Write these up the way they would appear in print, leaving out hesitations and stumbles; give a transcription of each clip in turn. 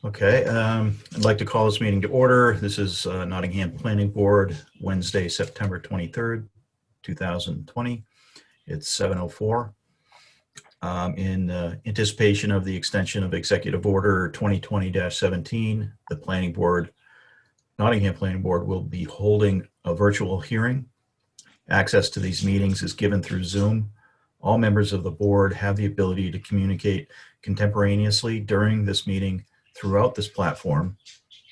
Okay, I'd like to call this meeting to order. This is Nottingham Planning Board, Wednesday, September 23rd, 2020. It's 7:04. In anticipation of the extension of Executive Order 2020-17, the Planning Board, Nottingham Planning Board will be holding a virtual hearing. Access to these meetings is given through Zoom. All members of the board have the ability to communicate contemporaneously during this meeting throughout this platform,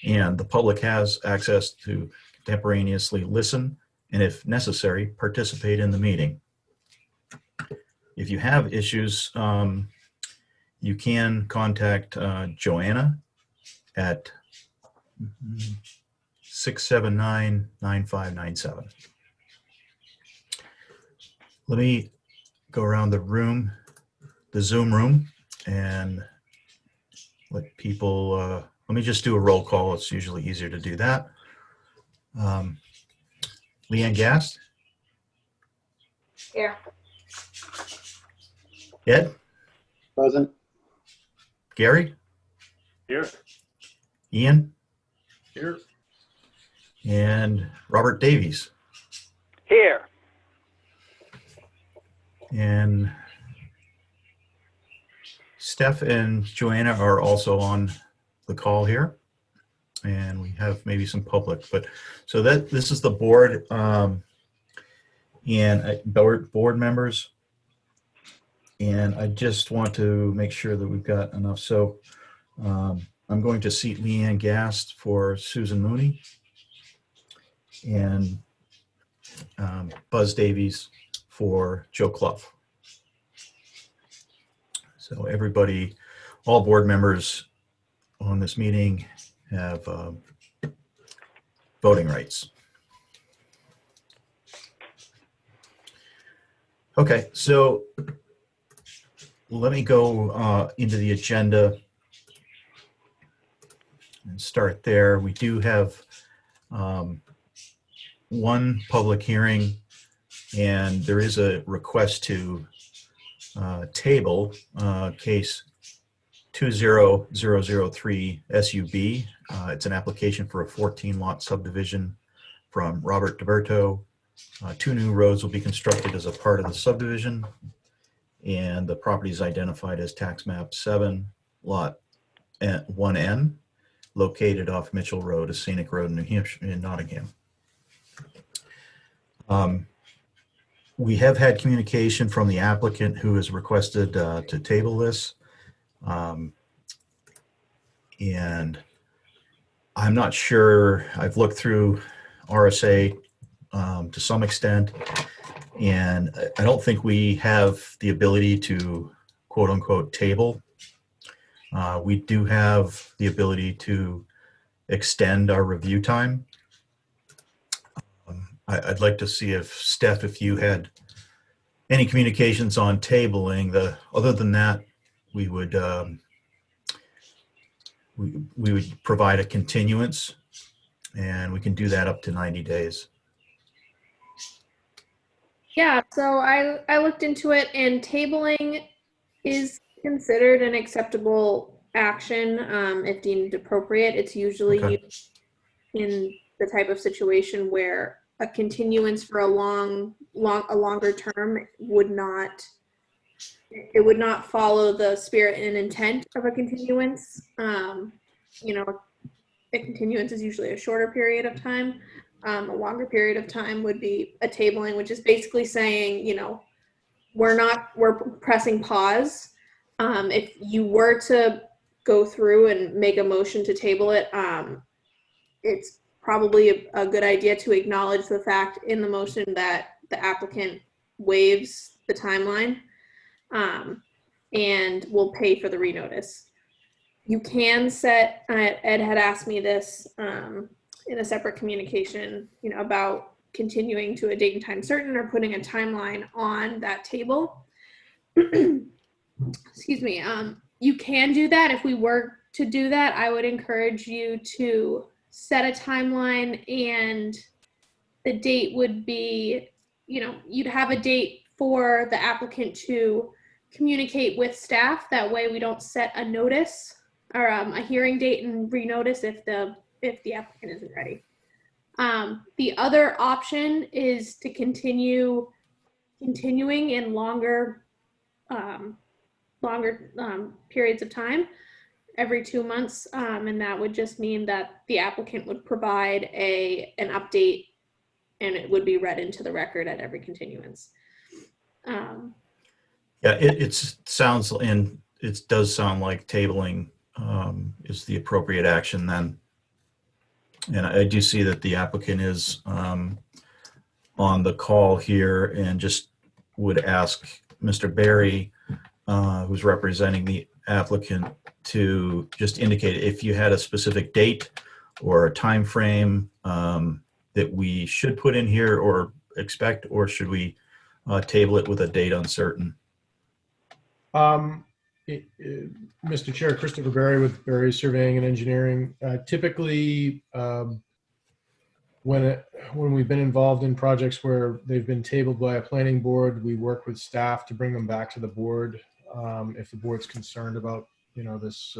and the public has access to contemporaneously listen and, if necessary, participate in the meeting. If you have issues, you can contact Joanna at 679-9597. Let me go around the room, the Zoom room, and let people, let me just do a roll call. It's usually easier to do that. Leanne Gast? Here. Ed? Present. Gary? Here. Ian? Here. And Robert Davies? Here. And Steph and Joanna are also on the call here, and we have maybe some public, but so that this is the board and board members, and I just want to make sure that we've got enough. So I'm going to seat Leanne Gast for Susan Mooney and Buzz Davies for Joe Clough. So everybody, all board members on this meeting have voting rights. Okay, so let me go into the agenda and start there. We do have one public hearing, and there is a request to table case 20003 SUB. It's an application for a 14-lot subdivision from Robert DeBerto. 2 new roads will be constructed as a part of the subdivision, and the property is identified as tax map 7, lot 1N, located off Mitchell Road, a scenic road in New Hampshire, in Nottingham. We have had communication from the applicant who has requested to table this. And I'm not sure, I've looked through RSA to some extent, and I don't think we have the ability to quote unquote table. We do have the ability to extend our review time. I'd like to see if, Steph, if you had any communications on tabling. Other than that, we would we would provide a continuance, and we can do that up to 90 days. Yeah, so I looked into it, and tabling is considered an acceptable action if deemed appropriate. It's usually used in the type of situation where a continuance for a longer term would not follow the spirit and intent of a continuance. You know, a continuance is usually a shorter period of time. A longer period of time would be a tabling, which is basically saying, you know, we're pressing pause. If you were to go through and make a motion to table it, it's probably a good idea to acknowledge the fact in the motion that the applicant waives the timeline and will pay for the renotice. You can set, Ed had asked me this in a separate communication, you know, about continuing to a date and time certain or putting a timeline on that table. Excuse me. You can do that. If we were to do that, I would encourage you to set a timeline, and the date would be, you know, you'd have a date for the applicant to communicate with staff. That way we don't set a notice or a hearing date and renotice if the applicant isn't ready. The other option is to continuing in longer periods of time, every 2 months, and that would just mean that the applicant would provide an update, and it would be read into the record at every continuance. Yeah, it sounds, and it does sound like tabling is the appropriate action then. And I do see that the applicant is on the call here, and just would ask Mr. Barry, who's representing the applicant, to just indicate if you had a specific date or a time frame that we should put in here or expect, or should we table it with a date uncertain? Mr. Chair, Christopher Barry with Barry Surveying and Engineering. Typically, when we've been involved in projects where they've been tabled by a planning board, we work with staff to bring them back to the board. If the board's concerned about, this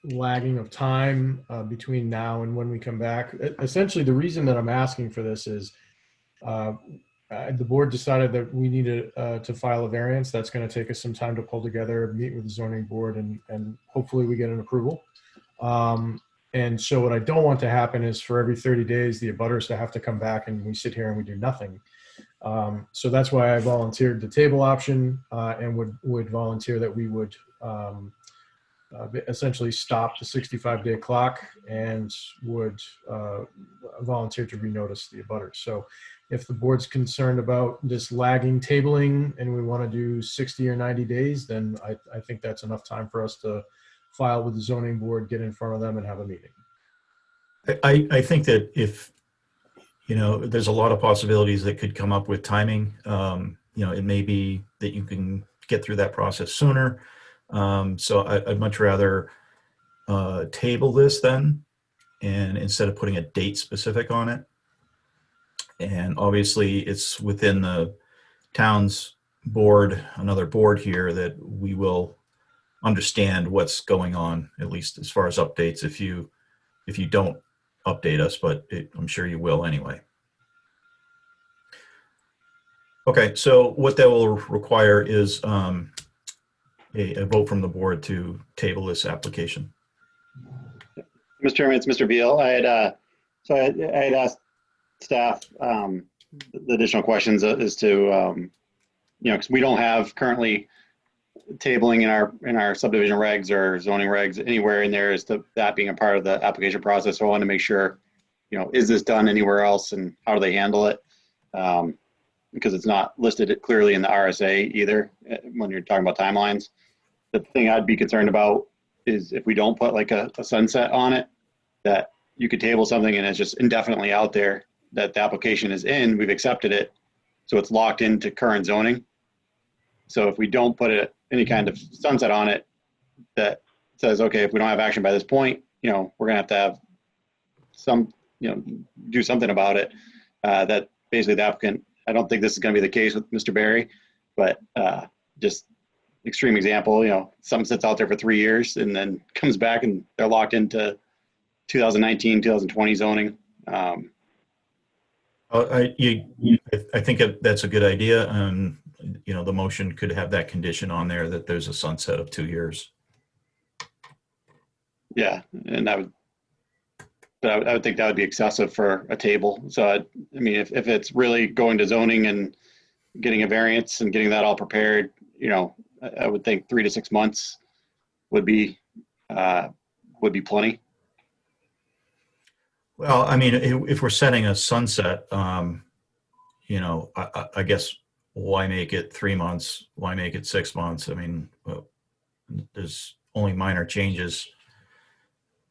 lagging of time between now and when we come back. Essentially, the reason that I'm asking for this is the board decided that we needed to file a variance. That's going to take us some time to pull together, meet with the zoning board, and hopefully we get an approval. And so what I don't want to happen is for every 30 days, the abutters to have to come back and we sit here and we do nothing. So that's why I volunteered the table option and would volunteer that we would essentially stop the 65-day clock and would volunteer to renotice the abutters. So if the board's concerned about this lagging tabling and we want to do 60 or 90 days, then I think that's enough time for us to file with the zoning board, get in front of them, and have a meeting. I think that if, there's a lot of possibilities that could come up with timing. It may be that you can get through that process sooner. So I'd much rather table this then, and instead of putting a date specific on it. And obviously it's within the town's board, another board here, that we will understand what's going on, at least as far as updates, if you don't update us, but I'm sure you will anyway. Okay, so what that will require is a vote from the board to table this application. Mr. Chairman, it's Mr. Beal. I had asked staff the additional questions as to, because we don't have currently tabling in our subdivision regs or zoning regs anywhere in there as to that being a part of the application process. So I want to make sure, is this done anywhere else and how do they handle it? Because it's not listed clearly in the RSA either when you're talking about timelines. The thing I'd be concerned about is if we don't put like a sunset on it, that you could table something and it's just indefinitely out there, that the application is in, we've accepted it, so it's locked into current zoning. So if we don't put any kind of sunset on it that says, okay, if we don't have action by this point, we're gonna have some, do something about it. That basically the applicant, I don't think this is gonna be the case with Mr. Barry, but just extreme example, something sits out there for 3 years and then comes back and they're locked into 2019, 2020 zoning. I think that's a good idea. The motion could have that condition on there that there's a sunset of 2 years. Yeah, and I would think that would be excessive for a table. So if it's really going to zoning and getting a variance and getting that all prepared, I would think 3 to 6 months would be plenty. Well, if we're setting a sunset, I guess why make it 3 months? Why make it 6 months? There's only minor changes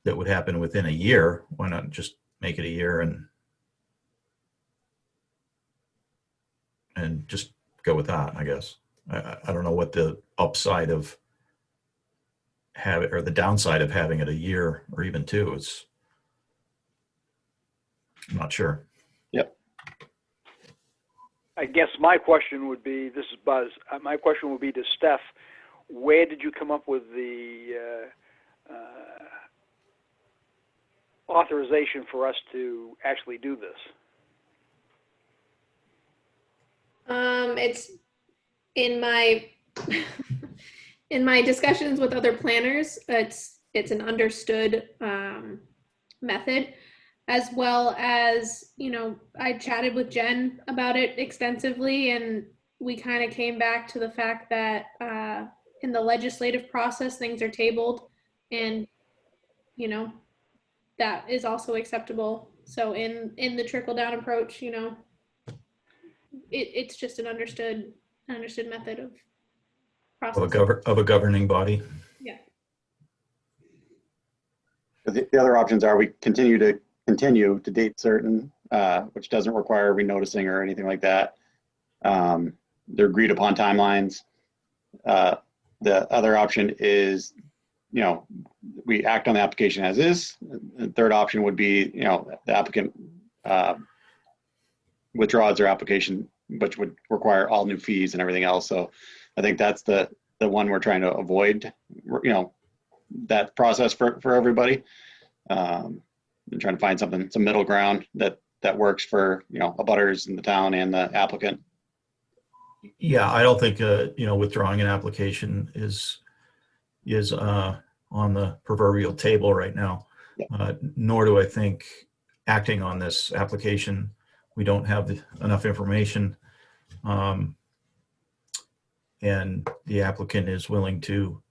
that would happen within a year. Why not just make it a year and just go with that, I guess. I don't know what the upside of or the downside of having it a year or even 2. I'm not sure. Yep. I guess my question would be, this is Buzz, my question would be to Steph, where did you come up with the authorization for us to actually do this? It's in my in my discussions with other planners. It's an understood method, as well as, you know, I chatted with Jen about it extensively, and we kind of came back to the fact that in the legislative process things are tabled, and you know that is also acceptable. So in the trickle down approach, you know, it's just an understood method of process. Of a governing body. Yeah. The other options are we continue to date certain, which doesn't require renoticing or anything like that. They're agreed upon timelines. The other option is, you know, we act on the application as is. The third option would be, you know, the applicant withdraws their application, which would require all new fees and everything else. So I think that's the one we're trying to avoid, you know, that process for everybody. And trying to find some middle ground that works for, you know, abutters in the town and the applicant. Yeah, I don't think you know, withdrawing an application is on the proverbial table right now. Nor do I think acting on this application, we don't have enough information, and the applicant is willing to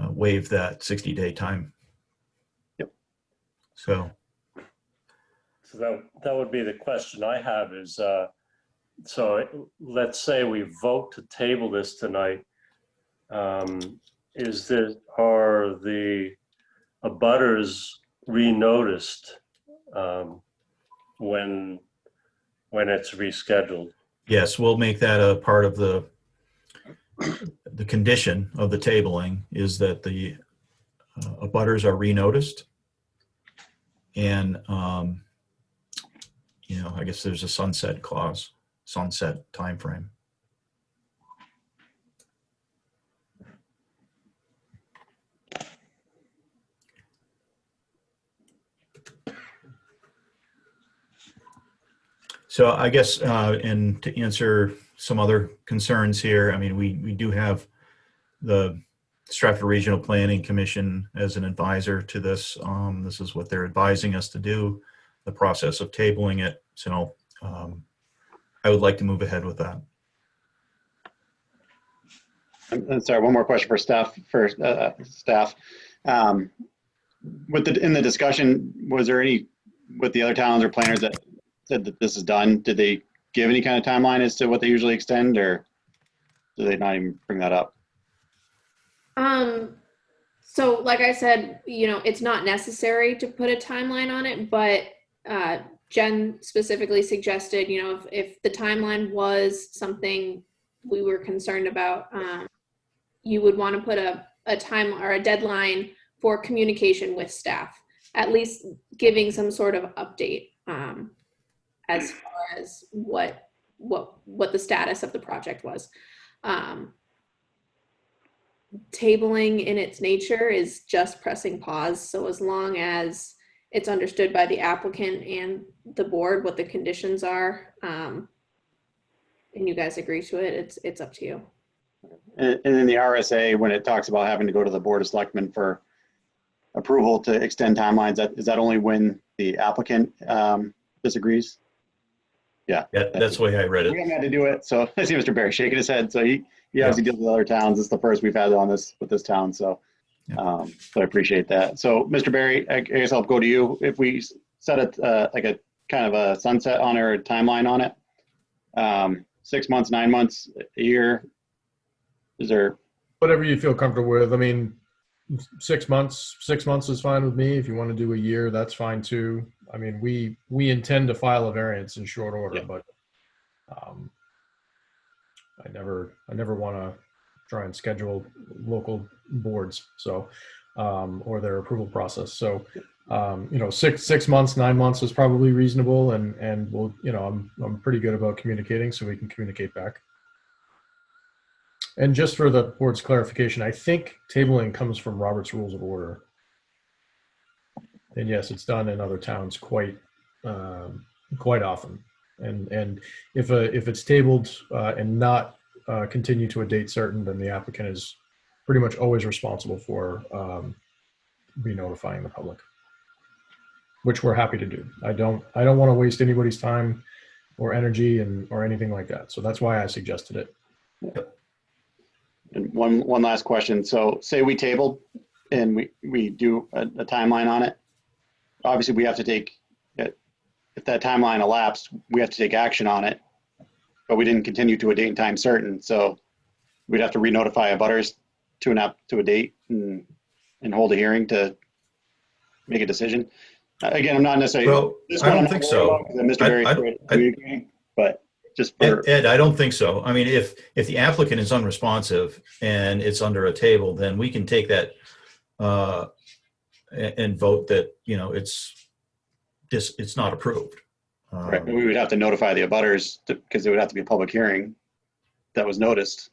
waive that 60-day time. Yep. So that would be the question I have is, so let's say we vote to table this tonight. Are the abutters re-noticed when it's rescheduled? yes, we'll make that a part of the condition of the tabling, is that the abutters are re-noticed, and you know, I guess there's a sunset clause, sunset time frame. So I guess, and to answer some other concerns here, I mean, we do have the Stratford Regional Planning Commission as an advisor to this. This is what they're advising us to do, the process of tabling it. So I would like to move ahead with that. And sorry, one more question for staff. In the discussion, was there any with the other towns or planners that said that this is done? Did they give any kind of timeline as to what they usually extend, or do they not even bring that up? So like I said, you know, it's not necessary to put a timeline on it, but Jen specifically suggested, you know, if the timeline was something we were concerned about, you would want to put a time or a deadline for communication with staff, at least giving some sort of update as far as what the status of the project was. Tabling in its nature is just pressing pause. So as long as it's understood by the applicant and the board what the conditions are, and you guys agree to it, it's up to you. And in the RSA, when it talks about having to go to the Board of Selectmen for approval to extend timelines, is that only when the applicant disagrees? Yeah, that's the way I read we it. haven't had to do it. So I see Mr. Barry shaking his head. So he obviously deals with other towns. It's the first we've had on this with this town. So, so I appreciate that. So Mr. Barry, I guess I'll go to you. If we set it like a kind of a sunset on or a timeline on it, 6 months, 9 months, a year, is there? Whatever you feel comfortable with. I mean, 6 months is fine with me. If you want to do a year, that's fine too. I mean, we intend to file a variance in short order, but I never want to try and schedule local boards, so or their approval process. So you know, 6 months, 9 months is probably reasonable, and we'll, you know, I'm pretty good about communicating, so we can communicate back. And just for the board's clarification, I think tabling comes from Robert's Rules of Order. And yes, it's done in other towns quite often. And if it's tabled and not continue to a date certain, then the applicant is pretty much always responsible for re-notifying the public, which we're happy to do. I don't want to waste anybody's time or energy or anything like that. So that's why I suggested it. And one last question. So say we tabled and we do a timeline on it. Obviously, we have to take, if that timeline elapsed, we have to take action on it, but we didn't continue to a date and time certain. So we'd have to re-notify abutters to a date and hold a hearing to make a decision. Again, I'm not necessarily. Well, I don't think so. Mr. Berry is great at communicating, but just for. Ed, I don't think so. I mean, if the applicant is unresponsive and it's under a table, then we can take that and vote that, it's not approved. Right, but we would have to notify the abutters because it would have to be a public hearing that was noticed.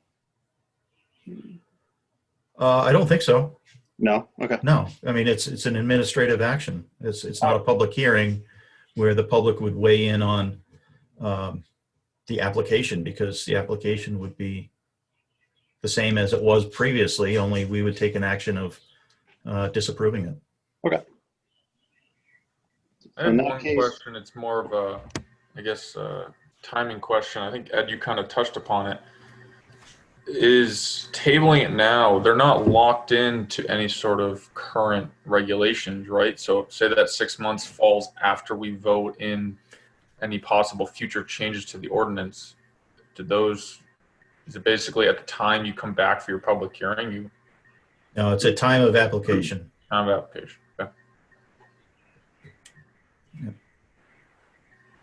I don't think so. No? Okay. No, I mean, it's an administrative action. It's not a public hearing where the public would weigh in on the application, because the application would be the same as it was previously, only we would take an action of disapproving it. Okay. I have In that one case- question. It's more of a, I guess, timing question. I think, Ed, you kind of touched upon it. Is tabling it now, they're not locked into any sort of current regulations, right? So say that 6 months falls after we vote in any possible future changes to the ordinance. Is it basically at the time you come back for your public hearing, No, it's a time of application. time of application? Okay.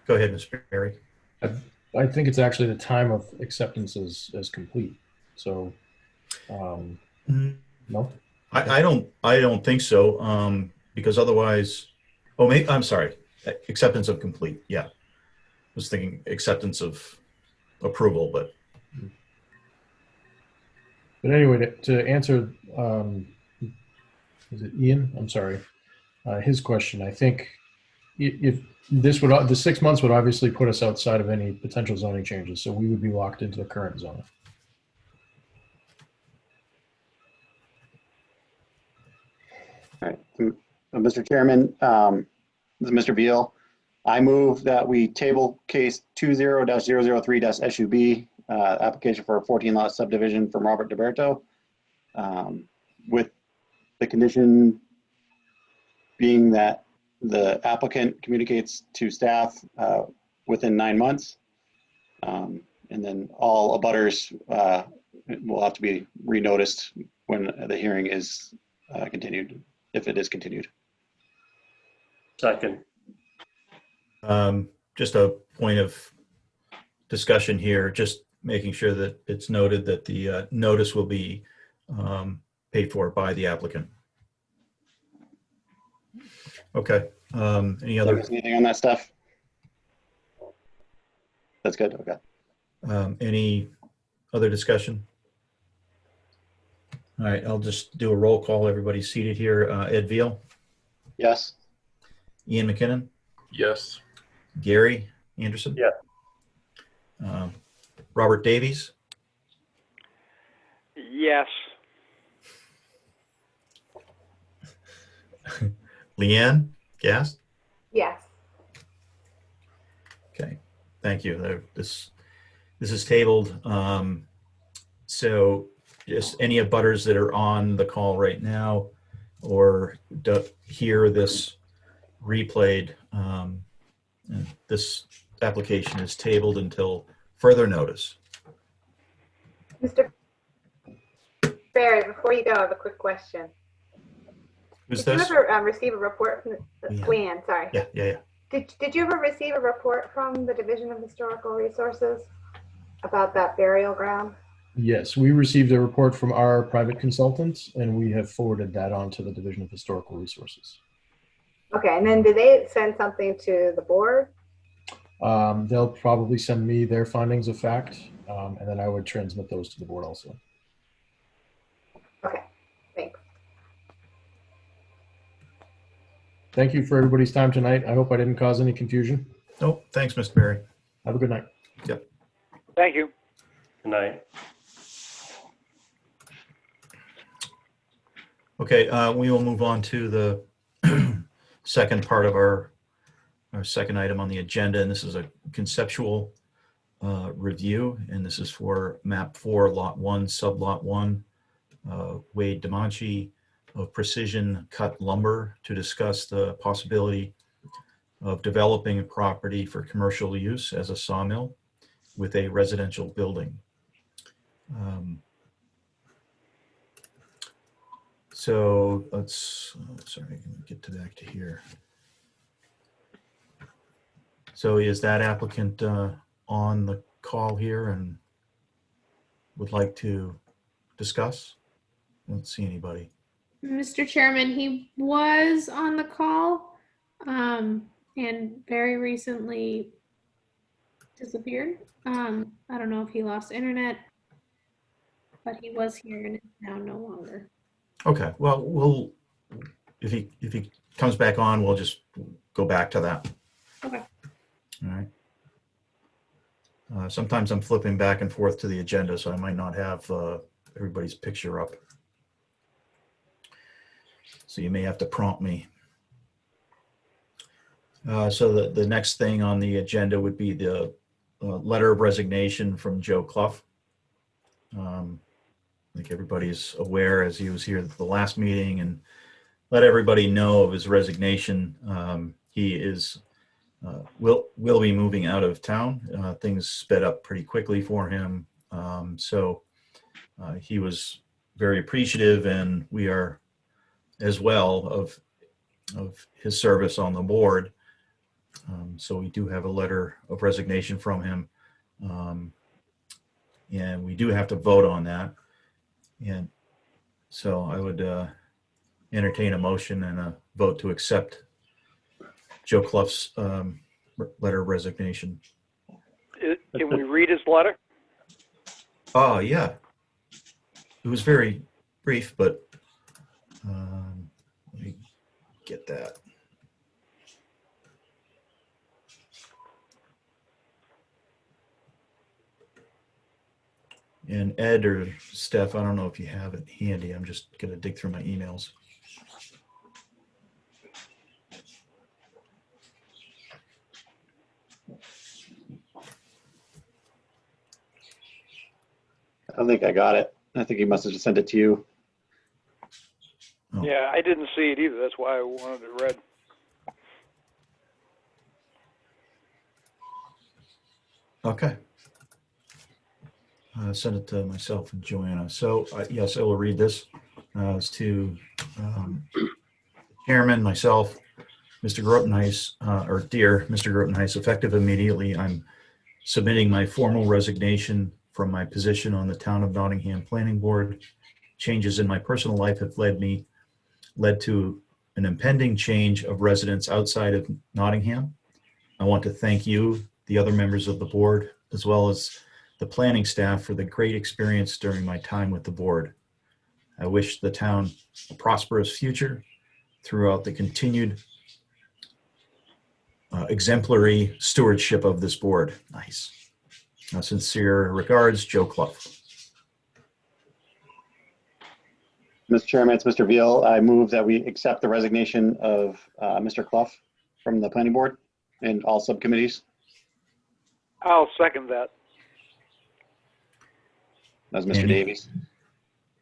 Go ahead, Mr. Perry. I think it's actually the time of acceptance is complete. So, no. I don't think so, because otherwise, I'm sorry, acceptance of complete, yeah. I was thinking acceptance of approval, but. But anyway, to answer, is it Ian? I'm sorry. His question, I think if the 6 months would obviously put us outside of any potential zoning changes. So we would be locked into the current zone. All right. Mr. Chairman, this is Mr. Beal. I move that we table case 20-003-SUB, application for a 14-lot subdivision from Robert DeBerto, with the condition being that the applicant communicates to staff within 9 months, and then all abutters will have to be re-noticed when the hearing is continued, if it is continued. Second. Just a point of discussion here, just making sure that it's noted that the notice will be paid for by the applicant. Okay. Any other? Anything on that stuff? That's good. Okay. Any other discussion? All right, I'll just do a roll call. Everybody's seated here. Ed Veal, Yes. Ian McKinnon, Yes. Gary Anderson. Yeah. Robert Davies, Yes. Leanne Gast. Yes. Okay, thank you. This is tabled. So just any abutters that are on the call right now or hear this replayed, this application is tabled until further notice. Mr. Barry, before you go, I have a quick question. Who's Did this? you ever receive a report from Leanne. Leanne? Sorry. Yeah. Did you ever receive a report from the Division of Historical Resources about that burial ground? Yes, we received a report from our private consultants, and we have forwarded that on to the Division of Historical Resources. Okay, and then did they send something to the board? They'll probably send me their findings of fact, and then I would transmit those to the board also. Okay, thanks. Thank you for everybody's time tonight. I hope I didn't cause any confusion. Nope, thanks, Mr. Berry. Have a good night. Thank you. Good night. Okay, we will move on to the second part of our second item on the agenda, and this is a conceptual review, and this is for map 4, lot 1, sublot 1, Wade DeMonchi of Precision Cut Lumber, to discuss the possibility of developing a property for commercial use as a sawmill with a residential building. So let's, sorry, I can get back to here. So is that applicant on the call here and would like to discuss? I don't see anybody. Mr. Chairman, he was on the call and very recently disappeared. I don't know if he lost internet, but he was here and is now no longer. Okay, well, we'll, if he comes back on, we'll just go back to that. Okay. All right. Sometimes I'm flipping back and forth to the agenda, so I might not have everybody's picture up. So you may have to prompt me. So the next thing on the agenda would be the letter of resignation from Joe Clough. I think everybody's aware, as he was here at the last meeting, and let everybody know of his resignation. He is will be moving out of town. Things sped up pretty quickly for him, so he was very appreciative, and we are as well of his service on the board. So we do have a letter of resignation from him, and we do have to vote on that. And so I would entertain a motion and a vote to accept Joe Clough's letter of resignation. Can we read his letter? Oh, yeah. It was very brief, but let me get that. And Ed or Steph, I don't know if you have it handy. I'm just going to dig through my emails. I don't think I got it. I think he must have just sent it to you. Oh. Yeah, I didn't see it either. That's why I wanted it read. Okay. Send it to myself and Joanna. So yes, I will read this. It's to Chairman, myself, Mr. Grotenhuis, or dear Mr. Grotenhuis, effective immediately, I'm submitting my formal resignation from my position on the Town of Nottingham Planning Board. Changes in my personal life have led to an impending change of residence outside of Nottingham. I want to thank you, the other members of the board, as well as the planning staff, for the great experience during my time with the board. I wish the town a prosperous future throughout the continued exemplary stewardship of this board. Nice. Sincere regards, Joe Clough. Mr. Chairman, it's Mr. Veal. I move that we accept the resignation of Mr. Clough from the planning board and all subcommittees. I'll second that. That was Mr. Davies.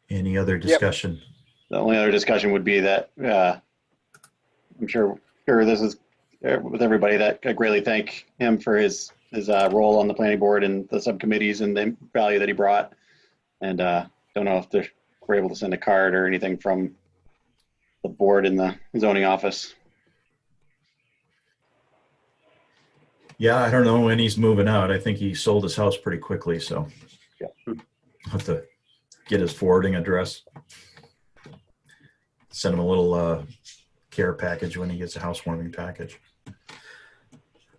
Any other discussion? The only other discussion would be that I'm sure this is with everybody, that I greatly thank him for his role on the planning board and the subcommittees and the value that he brought. And don't know if we're able to send a card or anything from the board in the zoning office. Yeah, I don't know when he's moving out. I think he sold his house pretty quickly, so Yeah. I'll have to get his forwarding address. Send him a little care package when he gets a housewarming package.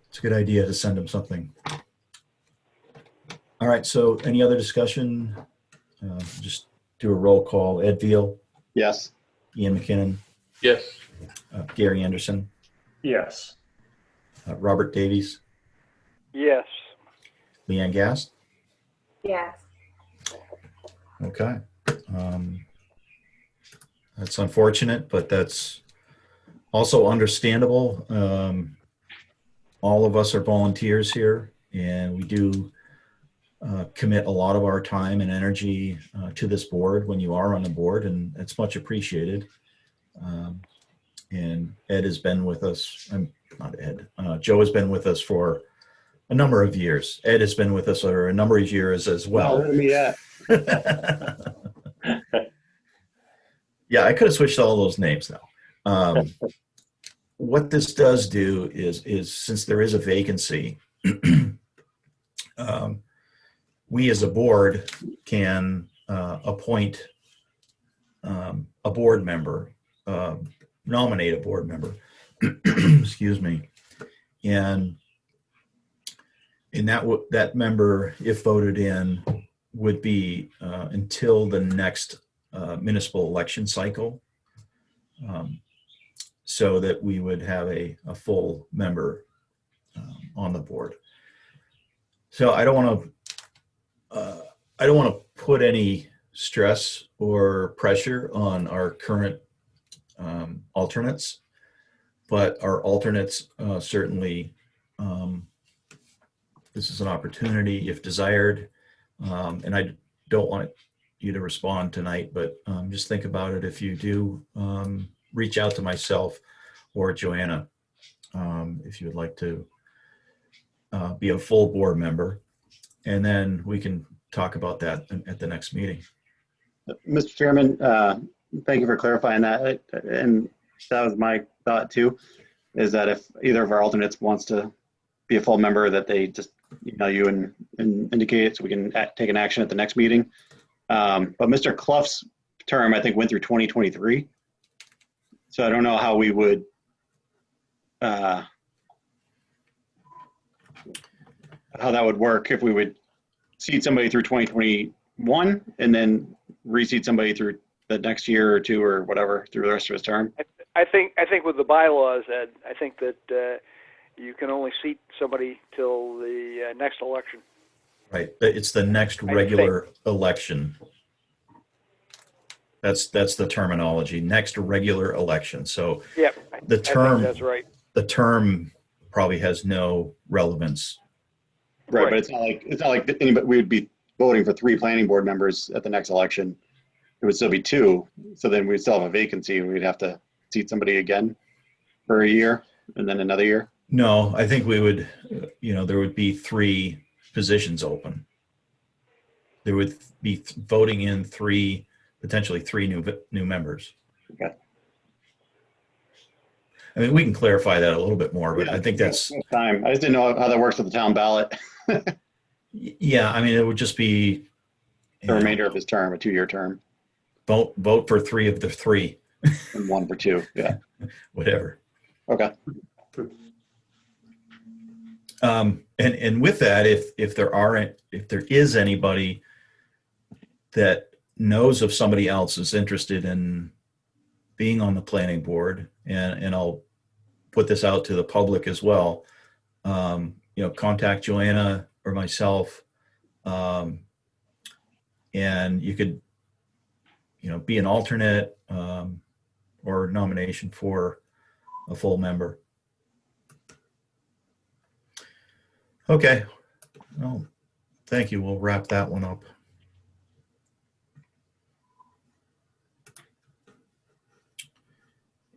It's a good idea to send him something. All right, so any other discussion? Just do a roll call. Ed Veal, Yes. Ian McKinnon, Yes. Gary Anderson, Yes. Robert Davies, Yes. Leanne Gast. Yes. Okay. That's unfortunate, but that's also understandable. All of us are volunteers here, and we do commit a lot of our time and energy to this board when you are on the board, and it's much appreciated. And Ed has been with us, not Ed, Joe has been with us for a number of years. Ed has been with us for a number of years as well. Not me yet. Yeah, I could have switched all those names now. What this does do is since there is a vacancy, we as a board can appoint a board member, nominate a board member, excuse me, and that member, if voted in, would be until the next municipal election cycle, so that we would have a full member on the board. So I don't want to put any stress or pressure on our current alternates, but our alternates certainly, this is an opportunity if desired, and I don't want you to respond tonight, but just think about it. If you do, reach out to myself or Joanna if you would like to be a full board member, and then we can talk about that at the next meeting. Mr. Chairman, thank you for clarifying that. And that was my thought too, is that if either of our alternates wants to be a full member, that they just email you and indicate it so we can take an action at the next meeting. But Mr. Clough's term, I think, went through 2023. So I don't know how we would, how that would work if we would seat somebody through 2021 and then reseat somebody through the next year or two or whatever through the rest of his term. I think with the bylaws, Ed, I think that you can only seat somebody till the next election. Right, it's the next regular election. That's the terminology, next regular election. So Yeah, the term, I think that's right. the term probably has no relevance. Right, but it's not like anybody, we would be voting for 3 planning board members at the next election. It would still be 2. So then we'd still have a vacancy and we'd have to seat somebody again for a year and then another year. No, I think we would, there would be 3 positions open. There would be voting in potentially 3 new members. Okay. I mean, we can clarify that a little bit more, but I think that's Time. I just didn't know how that works with the town ballot. yeah. I mean, it would just be The remainder of his term, a 2-year term, vote for 3 of the 3, and 1 for 2. Yeah. whatever. Okay. And with that, if there is anybody that knows of somebody else is interested in being on the planning board, and I'll put this out to the public as well, contact Joanna or myself, and you could, be an alternate or nomination for a full member. Okay. Well, thank you. We'll wrap that one up.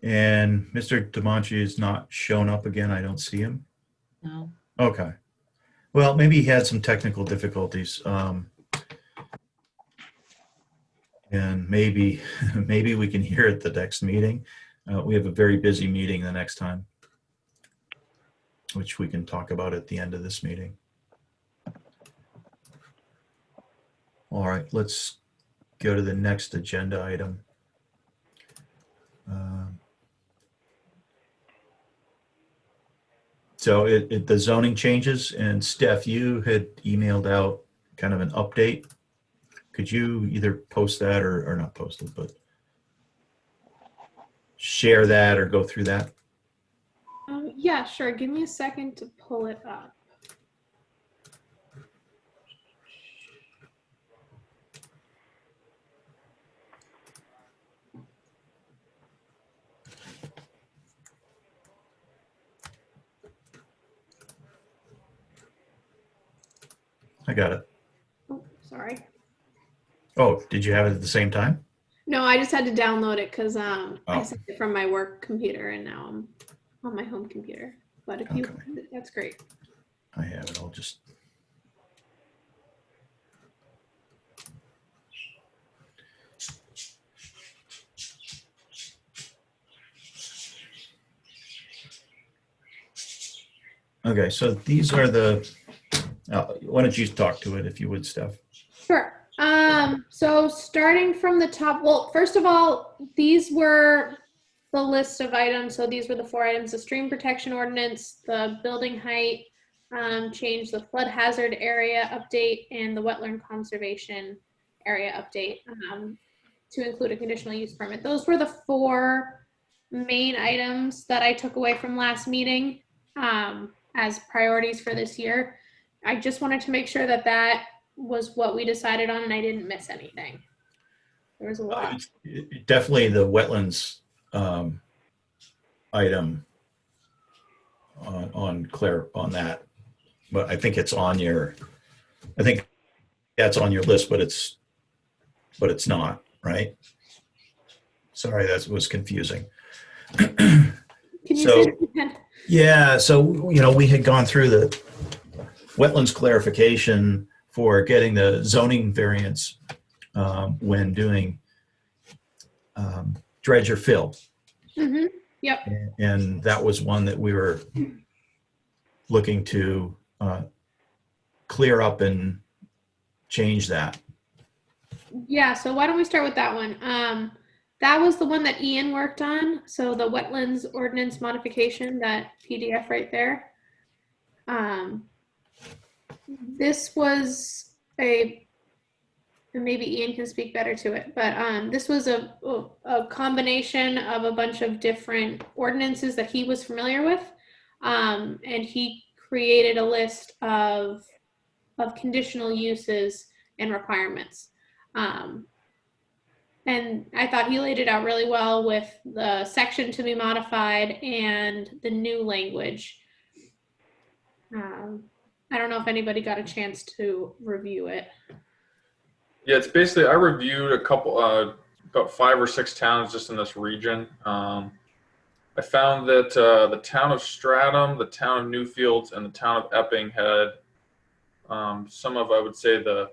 And Mr. DeMonchi is not shown up again. I don't see him. No. Okay. Well, maybe he had some technical difficulties. And maybe we can hear at the next meeting. We have a very busy meeting the next time, which we can talk about at the end of this meeting. All right, let's go to the next agenda item. So the zoning changes, and Steph, you had emailed out kind of an update Could you either post that or not post it, but share that or go through that? Yeah, sure. Give me a second to pull it up. I got it. Oh, sorry. Oh, did you have it at the same time? No, I just had to download it because I Oh. sent it from my work computer and now I'm on my home computer. But if you, Okay. that's great. I have it. I'll just. Okay, so these are the, why don't you talk to it if you would, Steph? Sure. So starting from the top, well, first of all, these were the list of items. So these were the 4 items: the stream protection ordinance, the building height change, the flood hazard area update, and the wetland conservation area update to include a conditional use permit. Those were the 4 main items that I took away from last meeting as priorities for this year. I just wanted to make sure that that was what we decided on and I didn't miss anything. There was a lot. Definitely the wetlands item on Claire on that, but I think it's on your, I think that's on your list, but it's not, right? Sorry, that was confusing. Can you So- say that again? Yeah, so, we had gone through the wetlands clarification for getting the zoning variance when doing dredge or fill. Mm-hmm. Yep. And that was one that we were looking to clear up and change that. Yeah, so why don't we start with that one? That was the one that Ian worked on. So the wetlands ordinance modification, that PDF right there. This was and maybe Ian can speak better to it, but this was a combination of a bunch of different ordinances that he was familiar with. And he created a list of conditional uses and requirements. And I thought he laid it out really well with the section to be modified and the new language. I don't know if anybody got a chance to review it. Yeah, it's basically, I reviewed a couple, about 5 or 6 towns just in this region. I found that the town of Stratham, the town of Newfields, and the town of Epping had some of, I would say, the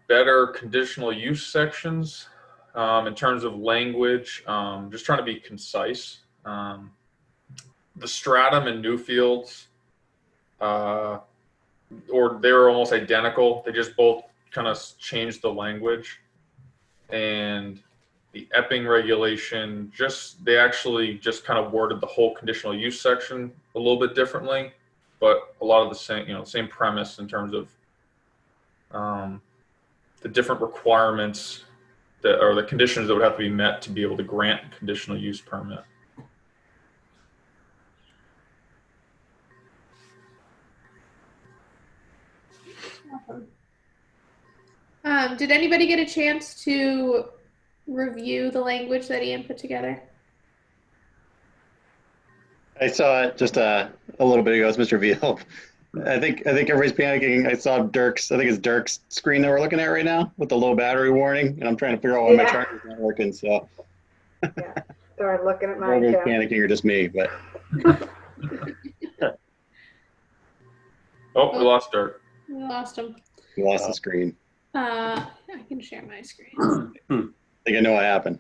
better conditional use sections in terms of language, just trying to be concise. The Stratham and Newfields, or they were almost identical. They just both kind of changed the language. And the Epping regulation, they actually just kind of worded the whole conditional use section a little bit differently, but a lot of the same, same premise in terms of the different requirements that are the conditions that would have to be met to be able to grant a conditional use permit. Did anybody get a chance to review the language that Ian put together? I saw it just a little bit ago. It's Mr. Veal. I think everybody's panicking. I saw Dirk's, I think it's Dirk's screen that we're looking at right now with the low battery warning, and I'm trying to figure out why my Yeah. charger's not working. So Yeah. Started looking at mine everybody's too. panicking, or just me, but Oh, we lost Dirk. We lost him. we lost the screen. I can share my screen. I think I know what happened.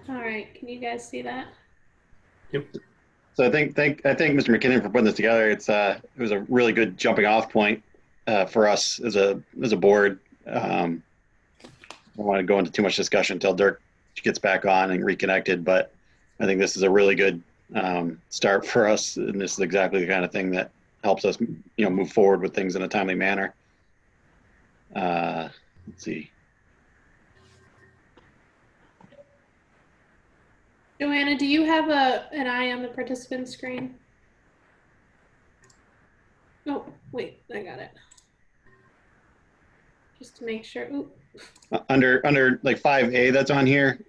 All right, can you guys see that? So I think Mr. McKinnon for putting this together. It was a really good jumping off point for us as a board. I don't want to go into too much discussion until Dirk gets back on and reconnected, but I think this is a really good start for us, and this is exactly the kind of thing that helps us, move forward with things in a timely manner. Let's see. Joanna, do you have an eye on the participant screen? Oh, wait, I got it. Just to make sure. Ooh. Under like 5A that's on here,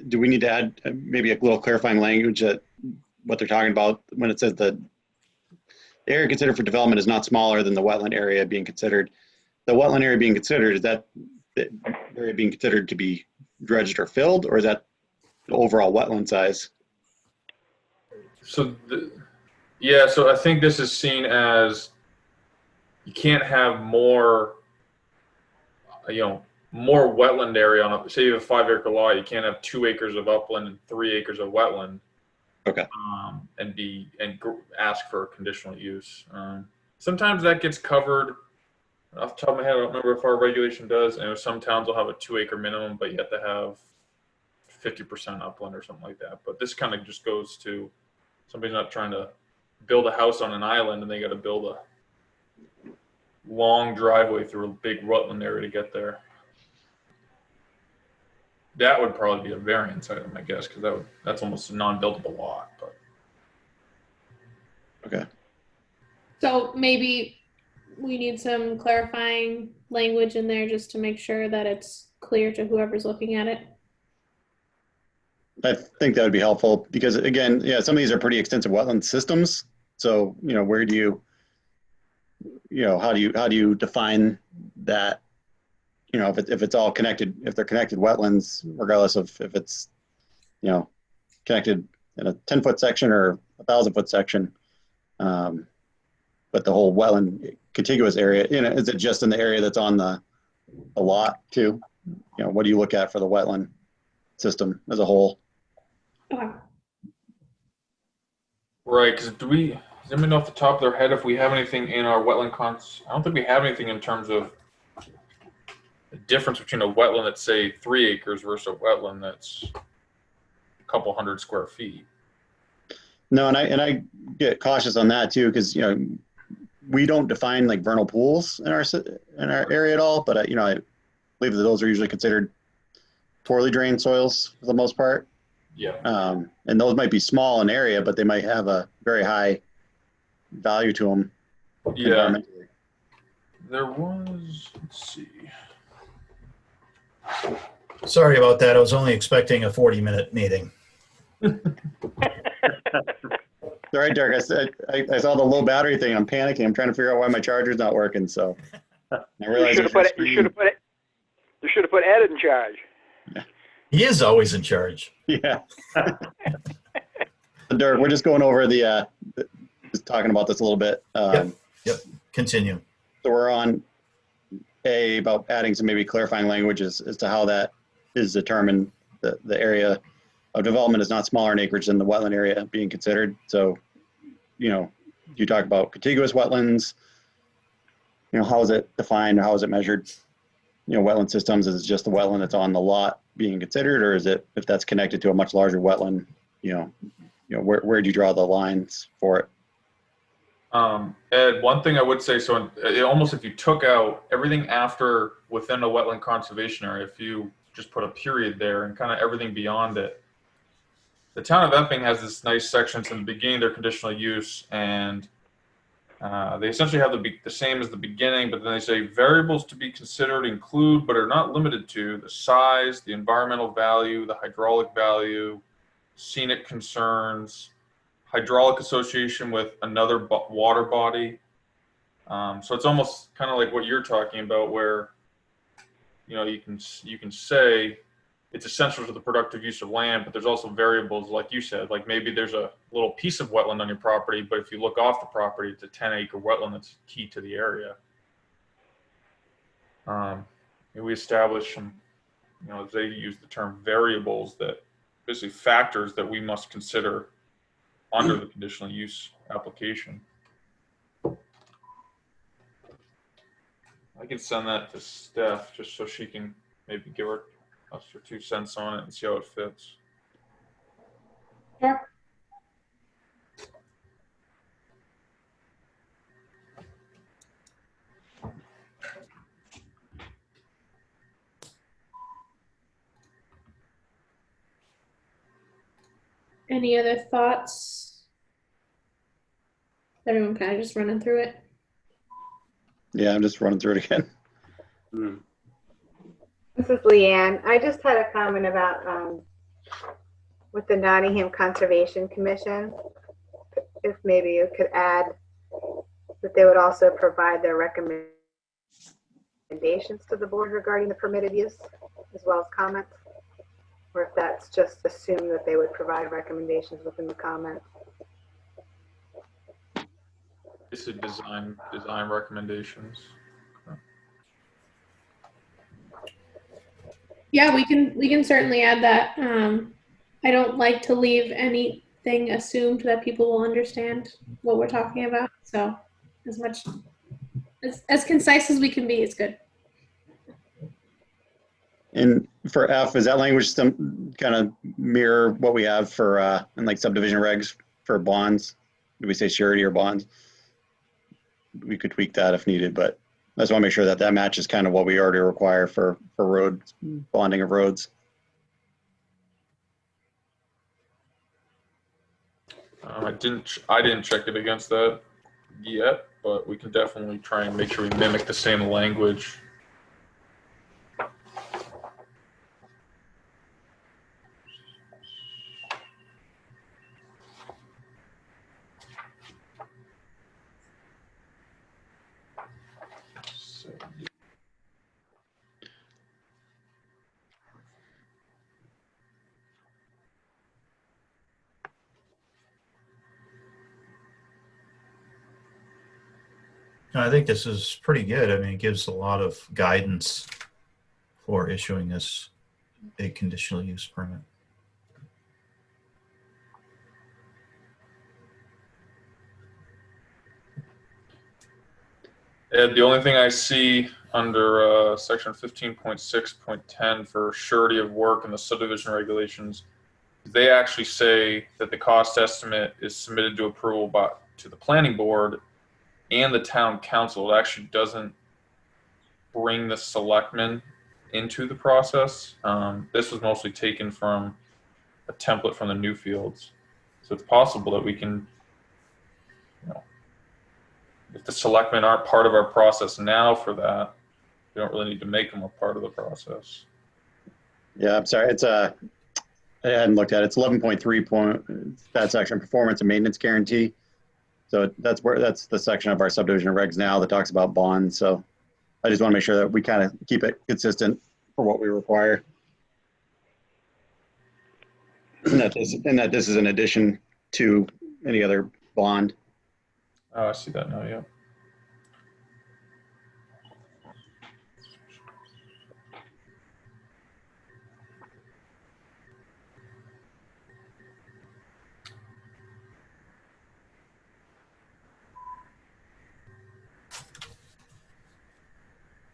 do we need to add maybe a little clarifying language that what they're talking about when it says the area considered for development is not smaller than the wetland area being considered? The wetland area being considered, is that the area being considered to be dredged or filled, or is that the overall wetland size? So, so I think this is seen as you can't have more, more wetland area on a, say you have a 5-acre lot, you can't have 2 acres of upland and 3 acres of wetland. Okay. And ask for a conditional use. Sometimes that gets covered. Off the top of my head, I don't remember if our regulation does. I know some towns will have a 2-acre minimum, but you have to have 50% upland or something like that. But this kind of just goes to somebody's not trying to build a house on an island and they got to build a long driveway through a big wetland area to get there. That would probably be a variance item, I guess, because that's almost a non-buildable lot. But okay. So maybe we need some clarifying language in there just to make sure that it's clear to whoever's looking at it. I think that would be helpful because, again, some of these are pretty extensive wetland systems. So, where do you, how do you define that? If it's all connected, if they're connected wetlands, regardless of if it's, connected in a 10-foot section or a 1,000-foot section, but the whole wetland contiguous area, is it just in the area that's on the lot too? What do you look at for the wetland system as a whole? Okay. right, because does anybody know off the top of their head if we have anything in our wetland cons? I don't think we have anything in terms of the difference between a wetland that's say 3 acres versus a wetland that's a couple hundred square feet. No, and I get cautious on that too because we don't define like vernal pools in our area at all, but I believe that those are usually considered poorly drained soils for the most part. Yeah. And those might be small in area, but they might have a very high value to them. Yeah. There was, let's see. Sorry about that. I was only expecting a 40-minute meeting. All right, Derek. I saw the low battery thing. I'm panicking. I'm trying to figure out why my charger's not working. So I realized You should have put Ed in charge. He is always in charge. Yeah. Derek, we're just going over just talking about this a little bit. Yep. Continue. So we're on about adding some maybe clarifying language as to how that is determined. The area of development is not smaller in acreage than the wetland area being considered. So, you talk about contiguous wetlands, how is it defined? How is it measured? Wetland systems, is it just the wetland that's on the lot being considered, or is it, if that's connected to a much larger wetland, where do you draw the lines for it? Ed, one thing I would say, so almost if you took out everything after within a wetland conservation area, if you just put a period there and kind of everything beyond it, the town of Epping has this nice sections in the beginning of their conditional use, and they essentially have the same as the beginning, but then they say variables to be considered include, but are not limited to, the size, the environmental value, the hydraulic value, scenic concerns, hydraulic association with another water body. So it's almost kind of like what you're talking about, where you can say it's essential to the productive use of land, but there's also variables, like you said, like maybe there's a little piece of wetland on your property, but if you look off the property, it's a 10-acre wetland that's key to the area. We establish some, they use the term variables, that basically factors that we must consider under the conditional use application. I can send that to Steph just so she can maybe give us her 2 cents on it and see how it fits. Sure. Any other thoughts? Everyone kind of just running through it. Yeah, I'm just running through it again. This is Leanne. I just had a comment about with the Nottingham Conservation Commission, if maybe you could add that they would also provide their recommendations to the board regarding the permitted use, as well as comments, or if that's just assumed that they would provide recommendations within the comment. It's a design recommendations. Yeah, we can certainly add that. I don't like to leave anything assumed that people will understand what we're talking about. So as concise as we can be is good. And for F, is that language some kind of mirror what we have for in like subdivision regs for bonds? Do we say surety or bonds? We could tweak that if needed, but I just want to make sure that that matches kind of what we already require for road bonding of roads. I didn't check it against that yet, but we can definitely try and make sure we mimic the same language. I think this is pretty good. I mean, it gives a lot of guidance for issuing this a conditional use permit. Ed, the only thing I see under section 15.6.10 for surety of work and the subdivision regulations, they actually say that the cost estimate is submitted to approval to the planning board and the town council. It actually doesn't bring the selectmen into the process. This was mostly taken from a template from the Newfields. So it's possible that we can, if the selectmen aren't part of our process now for that, we don't really need to make them a part of the process. Yeah, I'm sorry. It's I hadn't looked at it. It's 11.3 that section, performance and maintenance guarantee. So that's the section of our subdivision regs now that talks about bonds. So I just want to make sure that we kind of keep it consistent for what we require. And that this is in addition to any other bond. Oh, I see that now, yeah.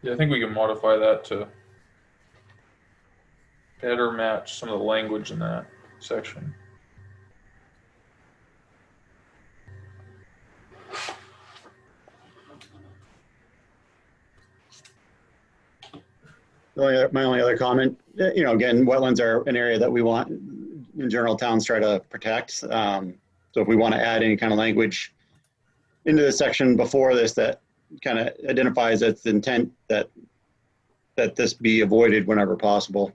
Yeah, I think we can modify that to better match some of the language in that section. My only other comment, again, wetlands are an area that we want, in general, towns try to protect. So if we want to add any kind of language into the section before this that kind of identifies its intent that this be avoided whenever possible.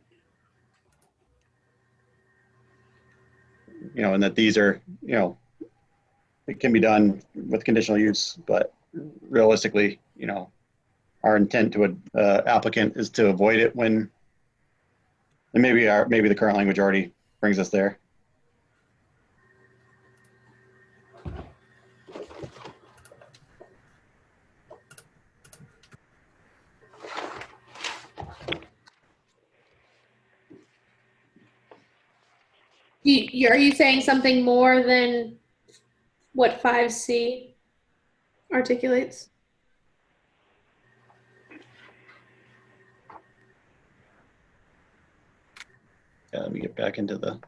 And that these are, it can be done with conditional use, but realistically, our intent to applicant is to avoid it when, and maybe the current language already brings us there. Are you saying something more than what 5C articulates? Yeah, let me get back into the.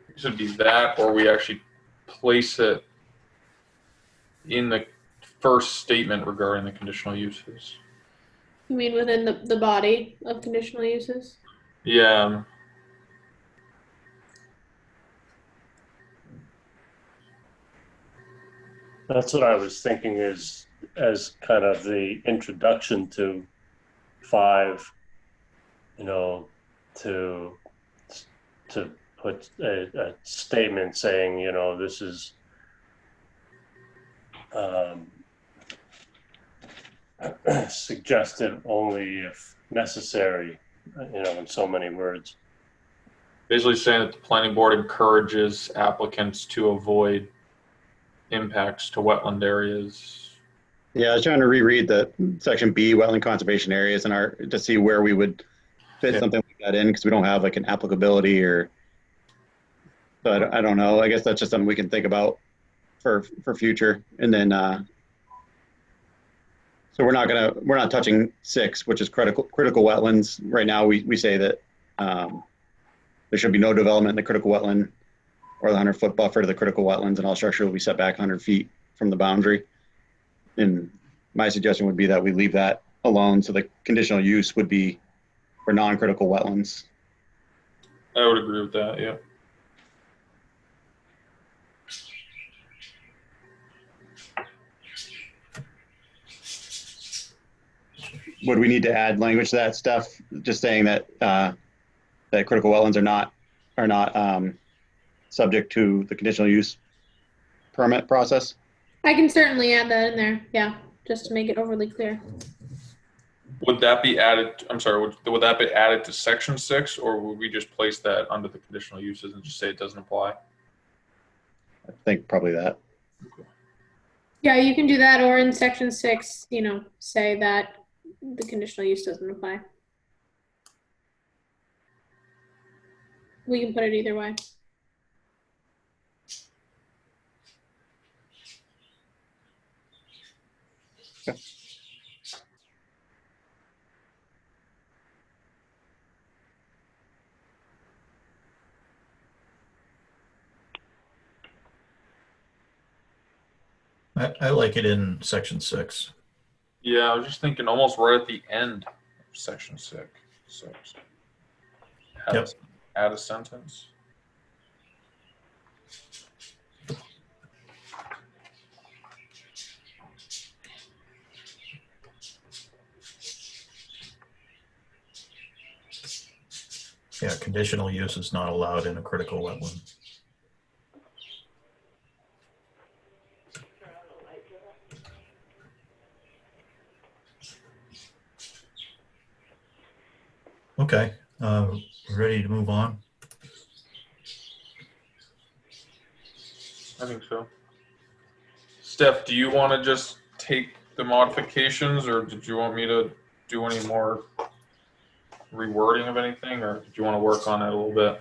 It should be that, or we actually place it in the first statement regarding the conditional uses. You mean within the body of conditional uses? Yeah. That's what I was thinking is as kind of the introduction to 5, you know, to put a statement saying, you know, this is suggested only if necessary, you know, in so many words. Basically saying that the planning board encourages applicants to avoid impacts to wetland areas. Yeah, I was trying to reread the section B, wetland conservation areas, and to see where we would fit something like that in, because we don't have like an applicability or. So I don't know. I guess that's just something we can think about for future. And then, so we're not touching 6, which is critical wetlands. Right now, we say that there should be no development in the critical wetland or the 100-foot buffer to the critical wetlands, and all structure will be set back 100 feet from the boundary. And my suggestion would be that we leave that alone. So the conditional use would be for non-critical wetlands. I would agree with that, yeah. Would we need to add language to that stuff? Just saying that that critical wetlands are not subject to the conditional use permit process? I can certainly add that in there. Yeah, just to make it overly clear. Would that be added? I'm sorry. Would that be added to section 6, or would we just place that under the conditional uses and just say it doesn't apply? I think probably that. Okay. Yeah, you can do that, or in section 6, you know, say that the conditional use doesn't apply. We can put it either way. Okay. I like it in section 6. Yeah, I was just thinking almost right at the end of section 6. Yep. Add a sentence. Yeah, conditional use is not allowed in a critical wetland. Okay, ready to move on? I think so. Steph, do you want to just take the modifications, or did you want me to do any more rewording of anything, or do you want to work on it a little bit?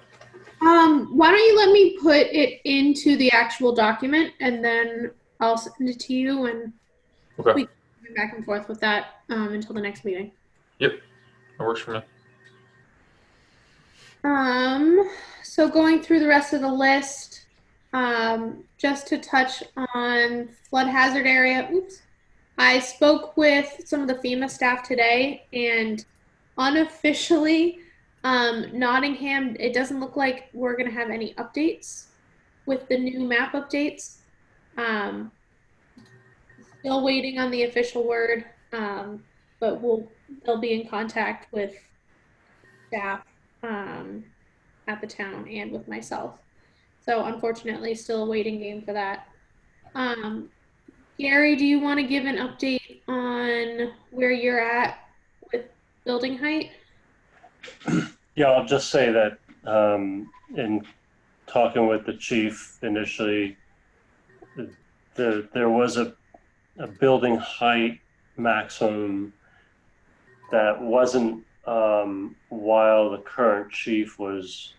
Why don't you let me put it into the actual document, and then I'll send it to you, and Okay. we can go back and forth with that until the next meeting. Yep, that works for me. So going through the rest of the list, just to touch on flood hazard area. Oops. I spoke with some of the FEMA staff today, and unofficially, Nottingham, it doesn't look like we're going to have any updates with the new map updates. Still waiting on the official word, but they'll be in contact with staff at the town and with myself. So unfortunately, still a waiting game for that. Gary, do you want to give an update on where you're at with building height? Yeah, I'll just say that in talking with the chief initially, there was a building height maximum that wasn't while the current chief was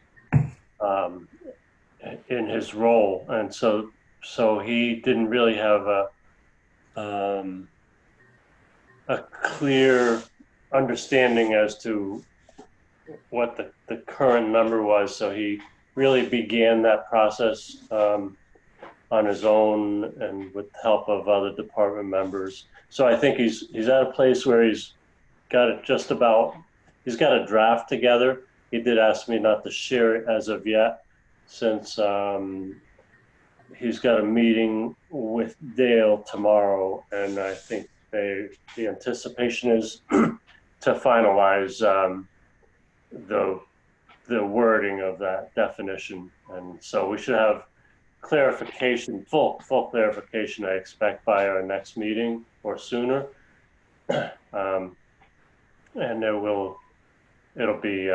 in his role, and so he didn't really have a clear understanding as to what the current number was. So he really began that process on his own and with the help of other department members. So I think he's at a place where he's got it just about, he's got a draft together. He did ask me not to share it as of yet, since he's got a meeting with Dale tomorrow, and I think the anticipation is to finalize the wording of that definition, and so we should have clarification, full clarification, I expect, by our next meeting or sooner. And it'll be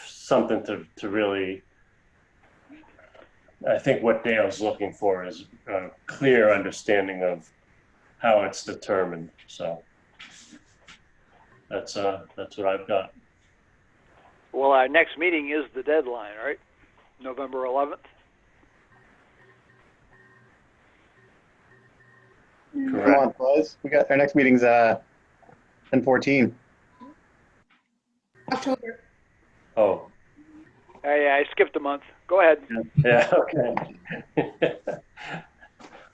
something to really, I think what Dale's looking for is a clear understanding of how it's determined. So that's what I've got. Well, our next meeting is the deadline, right? November 11th? Come on, Buzz. We got our next meeting's 10/14. October. Oh, Yeah, I skipped a month. Go ahead. yeah, okay.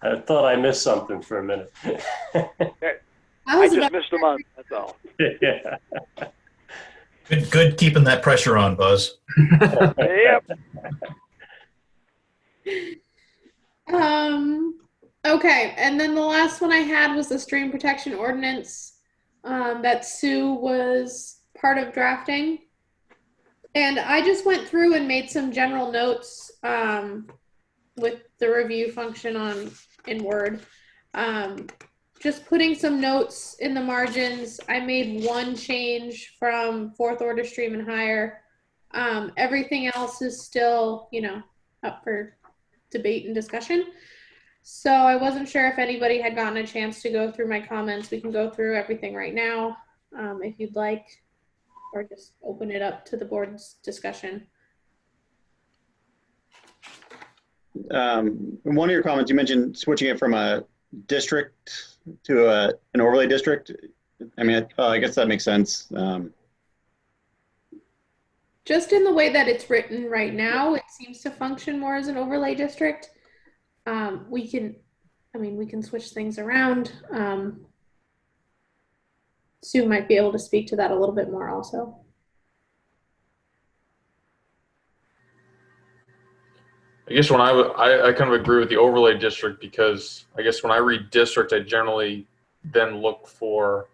I thought I missed something for a minute. I just missed a month, that's all. Yeah. Good keeping that pressure on, Buzz. Yep. Okay, and then the last one I had was the stream protection ordinance that Sue was part of drafting. And I just went through and made some general notes with the review function in Word. Just putting some notes in the margins. I made one change from fourth order stream and higher. Everything else is still, up for debate and discussion. So I wasn't sure if anybody had gotten a chance to go through my comments. We can go through everything right now if you'd like, or just open it up to the board's discussion. In one of your comments, you mentioned switching it from a district to an overlay district. I mean, I guess that makes sense. Just in the way that it's written right now, it seems to function more as an overlay district. We can switch things around. Sue might be able to speak to that a little bit more also. I guess when I kind of agree with the overlay district, because I guess when I read district, I generally then look for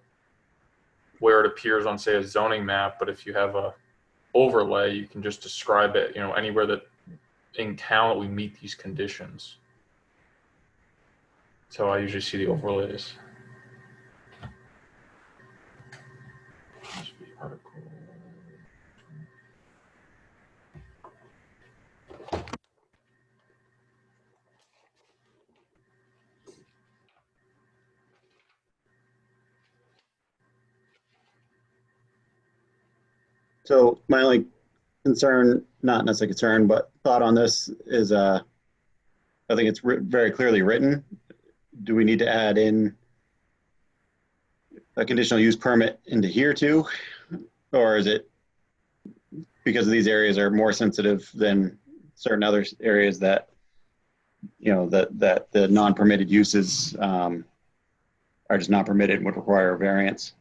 where it appears on, say, a zoning map. But if you have a overlay, you can just describe it, anywhere that in town that we meet these conditions. So I usually see the overlays. So my only concern, not necessarily concern, but thought on this is, I think it's very clearly written. Do we need to add in a conditional use permit into here too? Or is it because these areas are more sensitive than certain other areas that, that the non-permitted uses are just not permitted and would require a variance?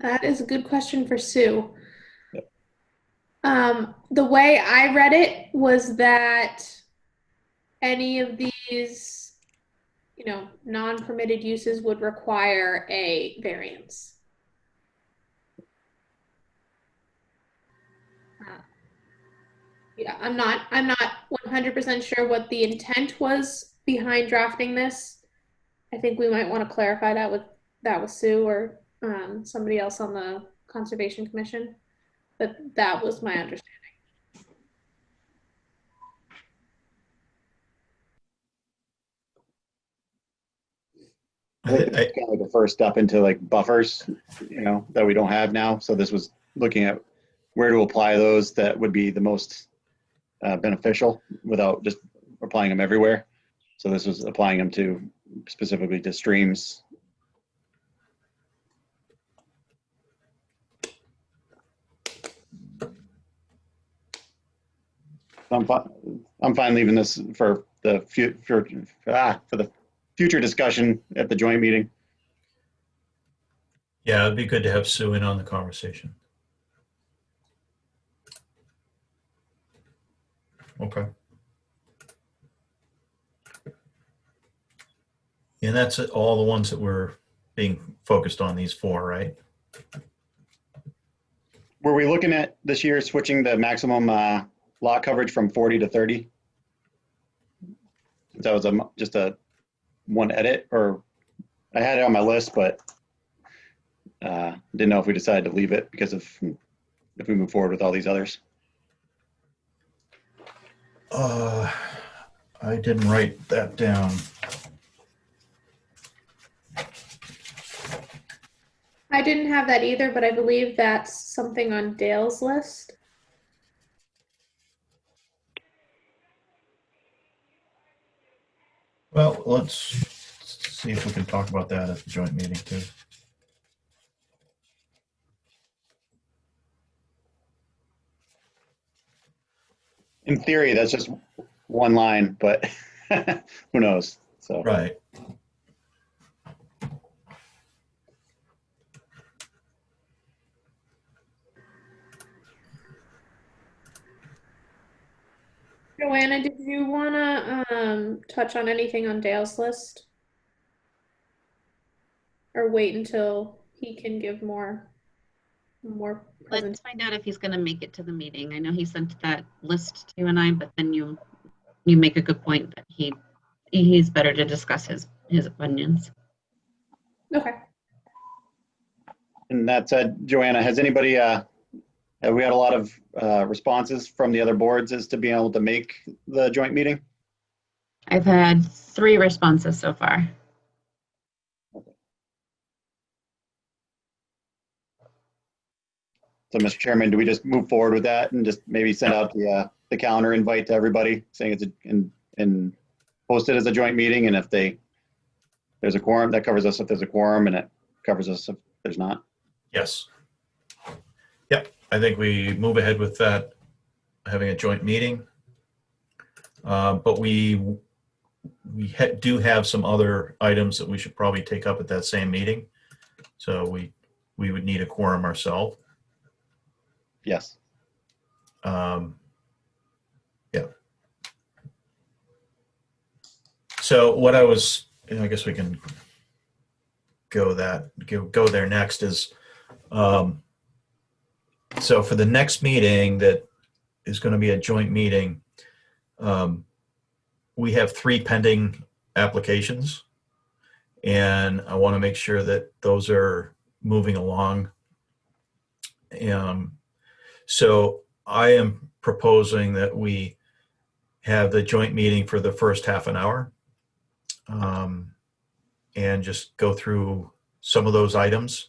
That is a good question for Sue. Yep. The way I read it was that any of these, non-permitted uses would require a variance. Yeah, I'm not 100% sure what the intent was behind drafting this. I think we might want to clarify that with Sue or somebody else on the Conservation Commission, but that was my understanding. I think it's kind of like the first step into like buffers, that we don't have now. So this was looking at where to apply those that would be the most beneficial without just applying them everywhere. So this was applying them to specifically to streams. I'm fine leaving this for the future discussion at the joint meeting. Yeah, it'd be good to have Sue in on the conversation. Okay. And that's all the ones that were being focused on, these 4, right? Were we looking at this year switching the maximum lot coverage from 40 to 30? That was just a one edit, or I had it on my list, but didn't know if we decided to leave it because of if we move forward with all these others. I didn't write that down. I didn't have that either, but I believe that's something on Dale's list. Well, let's see if we can talk about that at the joint meeting too. In theory, that's just one line, but who knows? So Right. Joanna, did you want to touch on anything on Dale's list? Or wait until he can give more Let's find out if he's going to make it to the meeting. I know he sent that list to you and I, but then you make a good point that he's better to discuss his opinions. Okay. And that said, Joanna, has anybody, have we had a lot of responses from the other boards as to being able to make the joint meeting? I've had 3 responses so far. So, Mr. Chairman, do we just move forward with that and just maybe send out the calendar invite to everybody saying it's and post it as a joint meeting? And if there's a quorum, that covers us if there's a quorum, and it covers us if there's not. Yes. Yep. I think we move ahead with that, having a joint meeting. But we do have some other items that we should probably take up at that same meeting. So we would need a quorum ourselves. Yes. Yeah. So what I guess we can go there next is, so for the next meeting that is going to be a joint meeting, we have 3 pending applications, and I want to make sure that those are moving along. So I am proposing that we have the joint meeting for the first half an hour, and just go through some of those items.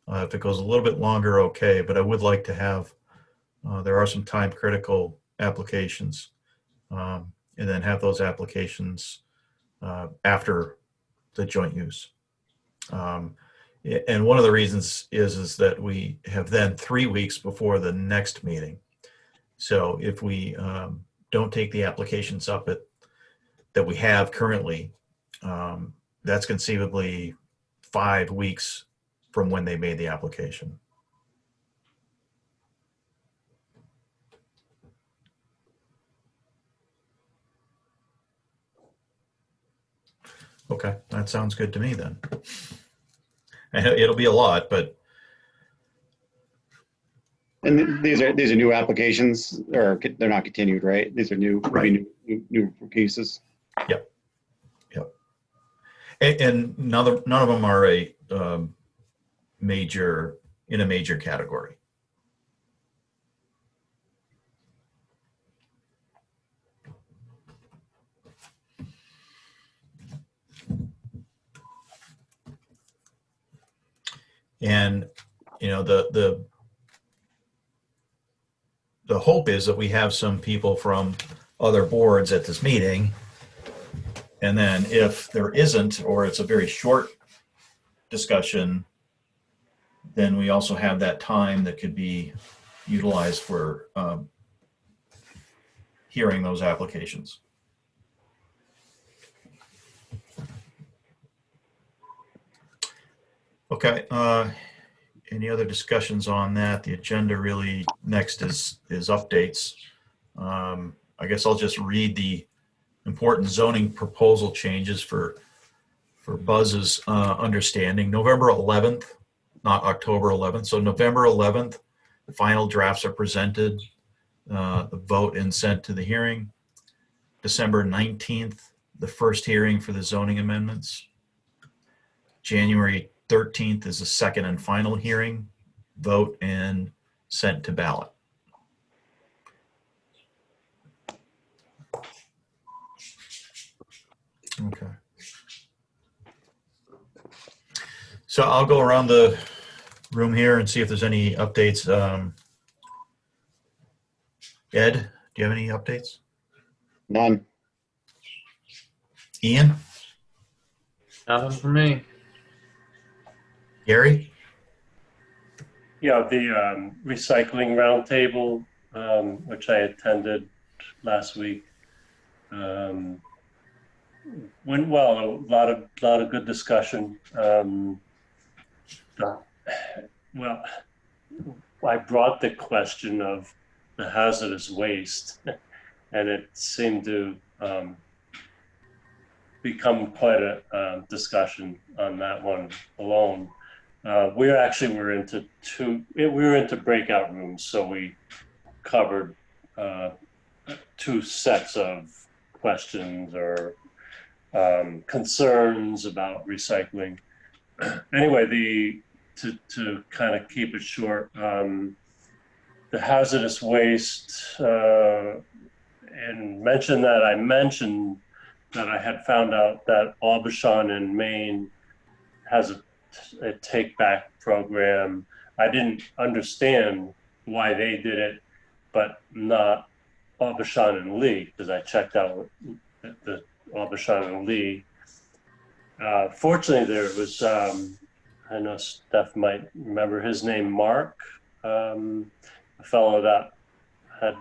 If it goes a little bit longer, okay, but I would like to have, there are some time critical applications, and then have those applications after the joint use. And one of the reasons is that we have then 3 weeks before the next meeting. So if we don't take the applications up that we have currently, that's conceivably 5 weeks from when they made the application. Okay, that sounds good to me then. It'll be a lot, but. And these are new applications, or they're not continued, right? These are new, Right. new cases. Yep. Yep. And none of them are a major category. And the hope is that we have some people from other boards at this meeting, and then if there isn't, or it's a very short discussion, then we also have that time that could be utilized for hearing those applications. Okay, any other discussions on that? The agenda really next is updates. I guess I'll just read the important zoning proposal changes for Buzz's understanding. November 11th, not October 11th. So November 11th, the final drafts are presented, the vote and sent to the hearing. December 19th, the first hearing for the zoning amendments. January 13th is the second and final hearing, vote and sent to ballot. Okay. So I'll go around the room here and see if there's any updates. Ed, do you have any updates? None. Ian? Nothing for me. Gary? Yeah, the recycling roundtable, which I attended last week, went well. A lot of good discussion. Well, I brought the question of the hazardous waste, and it seemed to become quite a discussion on that one alone. We were into breakout rooms, so we covered two sets of questions or concerns about recycling. Anyway, to kind of keep it short, the hazardous waste, and I mentioned that I had found out that Aubuchon in Maine has a take-back program. I didn't understand why they did it, but not Aubuchon and Lee, because I checked out the Aubuchon and Lee. Fortunately, there was, I know Steph might remember his name, Mark, a fellow that had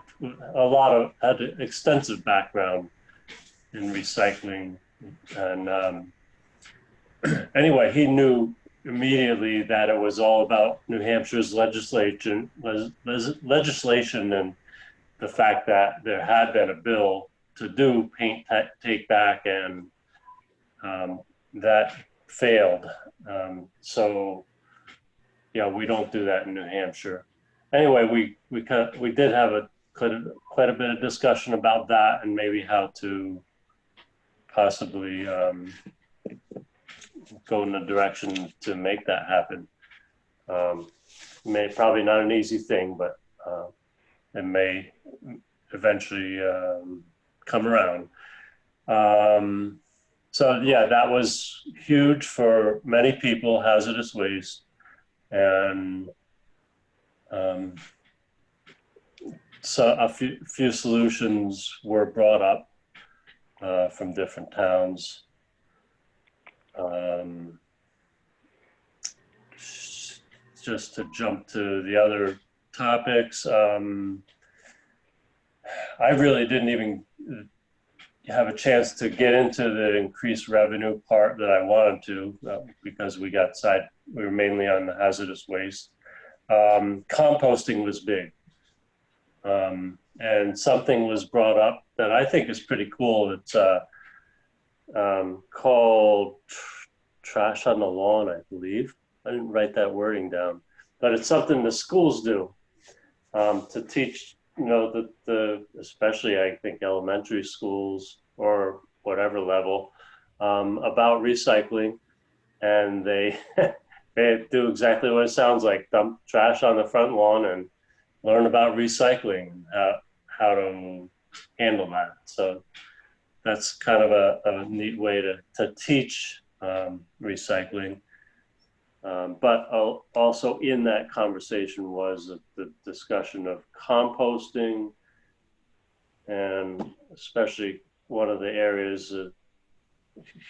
extensive background in recycling. And anyway, he knew immediately that it was all about New Hampshire's legislation and the fact that there had been a bill to do paint take back, and that failed. So yeah, we don't do that in New Hampshire. Anyway, we did have quite a bit of discussion about that, and maybe how to possibly go in a direction to make that happen. Probably not an easy thing, but it may eventually come around. So yeah, that was huge for many people, hazardous waste. And so a few solutions were brought up from different towns. Just to jump to the other topics, I really didn't even have a chance to get into the increased revenue part that I wanted to, because we were mainly on the hazardous waste. Composting was big. And something was brought up that I think is pretty cool. It's called trash on the lawn, I believe. I didn't write that wording down, but it's something the schools do to teach, especially I think elementary schools or whatever level, about recycling. And they do exactly what it sounds like: dump trash on the front lawn and learn about recycling and how to handle that. So that's kind of a neat way to teach recycling. But also in that conversation was the discussion of composting, and especially one of the areas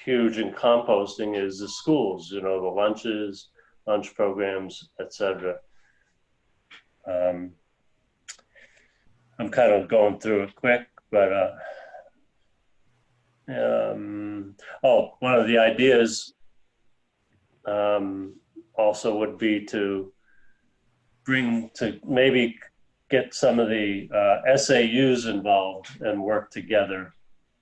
huge in composting is the schools, the lunches, lunch programs, etc. I'm kind of going through it quick, But one of the ideas also would be to maybe get some of the SAUs involved and work together,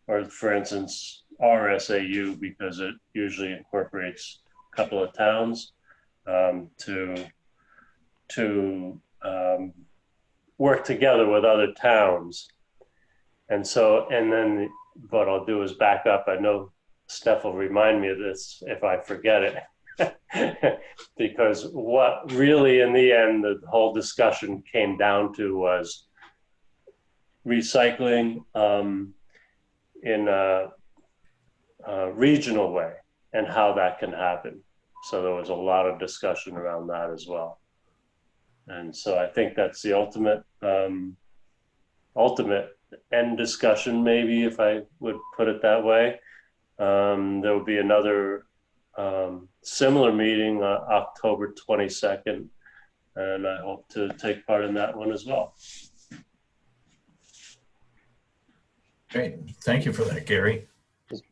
or for instance, our SAU, because it usually incorporates a couple of towns, to work together with other towns. And then what I'll do is back up. I know Steph will remind me of this if I forget it. Because what really in the end the whole discussion came down to was recycling in a regional way and how that can happen. So there was a lot of discussion around that as well. And so I think that's the ultimate end discussion, maybe, if I would put it that way. There will be another similar meeting October 22nd, and I hope to take part in that one as well. Great. Thank you for that, Gary. Just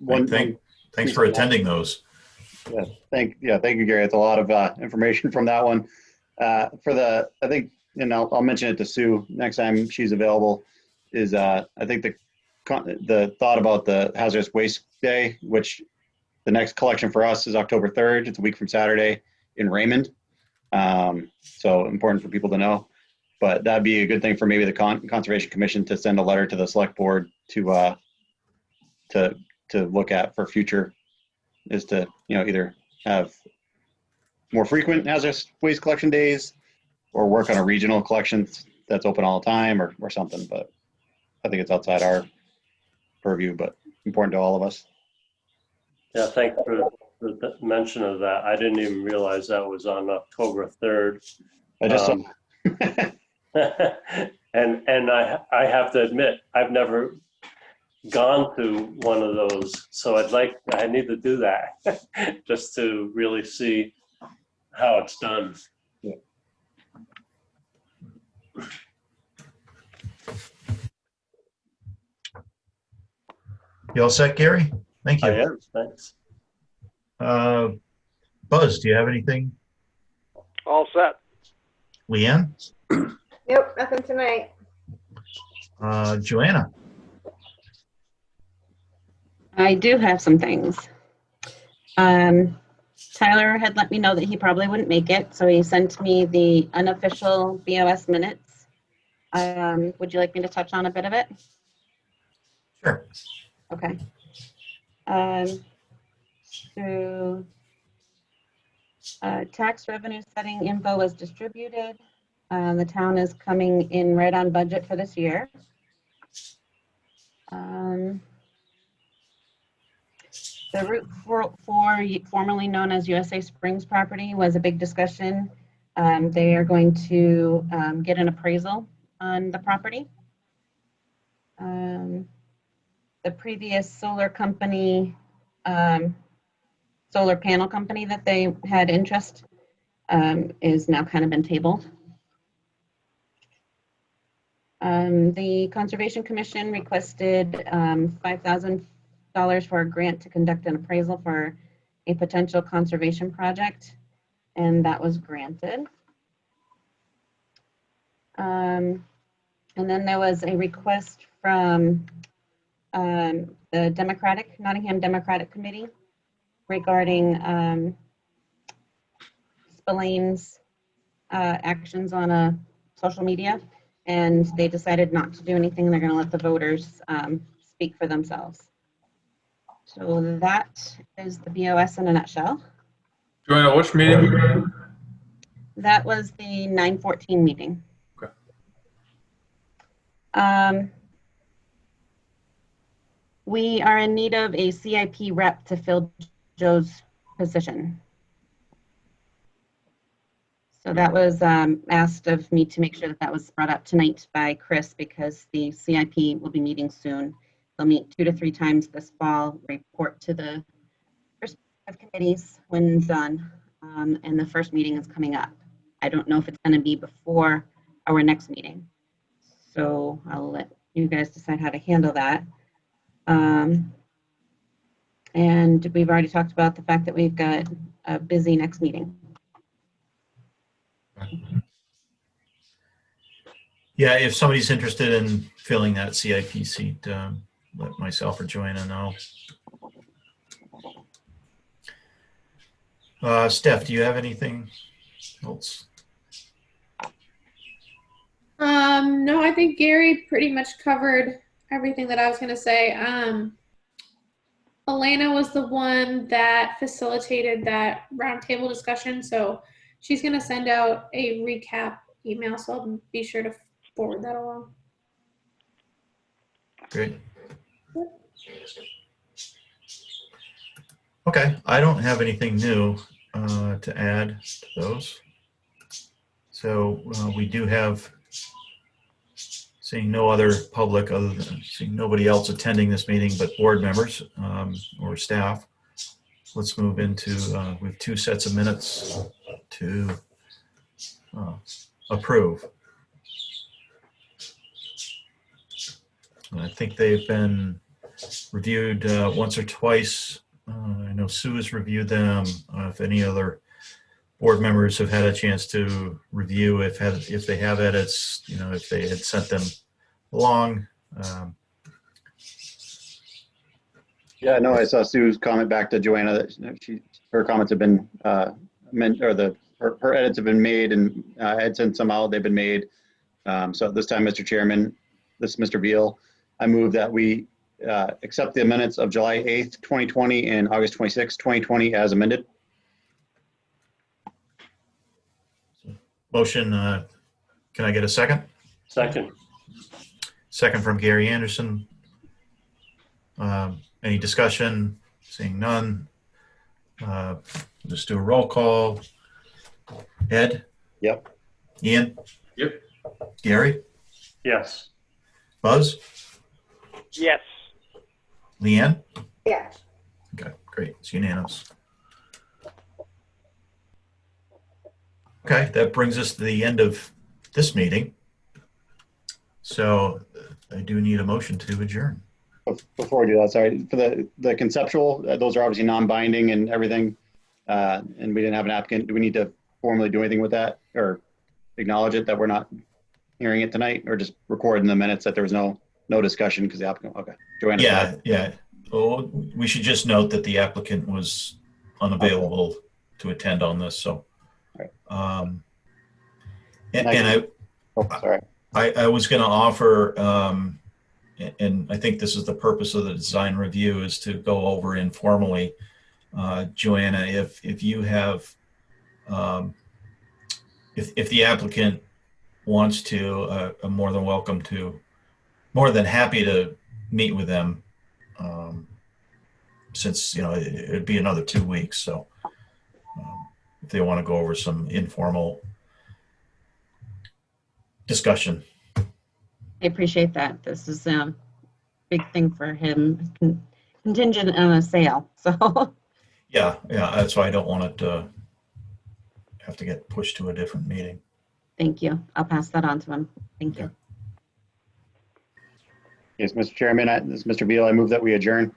Thanks for attending those. Yeah, thank you, Gary. It's a lot of information from that one. I think, and I'll mention it to Sue next time she's available, is I think the thought about the Hazardous Waste Day, which the next collection for us is October 3rd. It's a week from Saturday in Raymond. So important for people to know. But that'd be a good thing for maybe the Conservation Commission to send a letter to the Select Board to look at for future, is to either have more frequent hazardous waste collection days or work on a regional collection that's open all the time or something. But I think it's outside our purview, but important to all of us. Yeah, thanks for the mention of that. I didn't even realize that was on October 3rd. I just saw. and I have to admit, I've never gone to one of those, so I need to do that just to really see how it's done. Yeah. You all set, Gary? Thank you. I am, thanks. Buzz, do you have anything? All set. Leanne? Nope, nothing tonight. Joanna? I do have some things. Tyler had let me know that he probably wouldn't make it, so he sent me the unofficial BOS minutes. Would you like me to touch on a bit of it? Sure. Okay. So tax revenue setting info was distributed. The town is coming in right on budget for this year. The Route 4, formerly known as USA Springs property, was a big discussion. They are going to get an appraisal on the property. The previous solar company, solar panel company that they had interest is now kind of been tabled. The Conservation Commission requested $5,000 for a grant to conduct an appraisal for a potential conservation project, and that was granted. And then there was a request from the Nottingham Democratic Committee regarding Spillane's actions on social media, and they decided not to do anything. They're going to let the voters speak for themselves. So that is the BOS in a nutshell. Joanna, which meeting? That was the 9/14 meeting. Okay. We are in need of a CIP rep to fill Joe's position. So that was asked of me to make sure that that was brought up tonight by Chris, because the CIP will be meeting soon. They'll meet 2 to 3 times this fall, report to the respective committees when done, and the first meeting is coming up. I don't know if it's going to be before our next meeting, so I'll let you guys decide how to handle that. And we've already talked about the fact that we've got a busy next meeting. Yeah, if somebody's interested in filling that CIP seat, let myself or Joanna know. Steph, do you have anything else? No, I think Gary pretty much covered everything that I was going to say. Elena was the one that facilitated that roundtable discussion, so she's going to send out a recap email, so I'll be sure to forward that along. Great. Okay, I don't have anything new to add to those. So we do have, seeing no other public other than seeing nobody else attending this meeting but board members or staff. Let's move into, we have 2 sets of minutes to approve. And I think they've been reviewed once or twice. I know Sue has reviewed them. If any other board members have had a chance to review, if they have edits, if they had sent them along. Yeah, no, I saw Sue's comment back to Joanna that her comments have been her edits have been made, and I had sent some out. They've been made. So this time, Mr. Chairman, this is Mr. Beal. I move that we accept the minutes of July 8th, 2020 and August 26th, 2020 as amended. Motion, can I get a second? Second. Second from Gary Anderson. Any discussion? Seeing none. Just do a roll call. Ed? Yep. Ian? Yep. Gary? Yes. Buzz? Yes. Leanne? Yeah. Okay, great. It's unanimous. Okay, that brings us to the end of this meeting. So I do need a motion to adjourn. Before we do that, sorry, for the conceptual, those are obviously non-binding and everything, and we didn't have an applicant. Do we need to formally do anything with that or acknowledge it that we're not hearing it tonight, or just record in the minutes that there was no discussion because the applicant, okay. Joanna. Yeah. Oh, we should just note that the applicant was unavailable to attend on this, so. Right. Sorry. I was going to offer, and I think this is the purpose of the design review, is to go over informally. Joanna, if you have, if the applicant wants to, I'm more than happy to meet with them, since it'd be another 2 weeks. So if they want to go over some informal discussion. I appreciate that. This is a big thing for him, contingent on a sale. So Yeah, that's why I don't want it to have to get pushed to a different meeting. thank you. I'll pass that on to him. Thank you. Yes, Mr. Chairman, this is Mr. Beal. I move that we adjourn.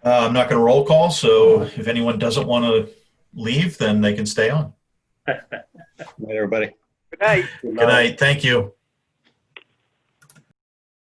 I'm not going to roll call, so if anyone doesn't want to leave, then they can stay on. Good night, everybody. Good night. Good night. Thank you.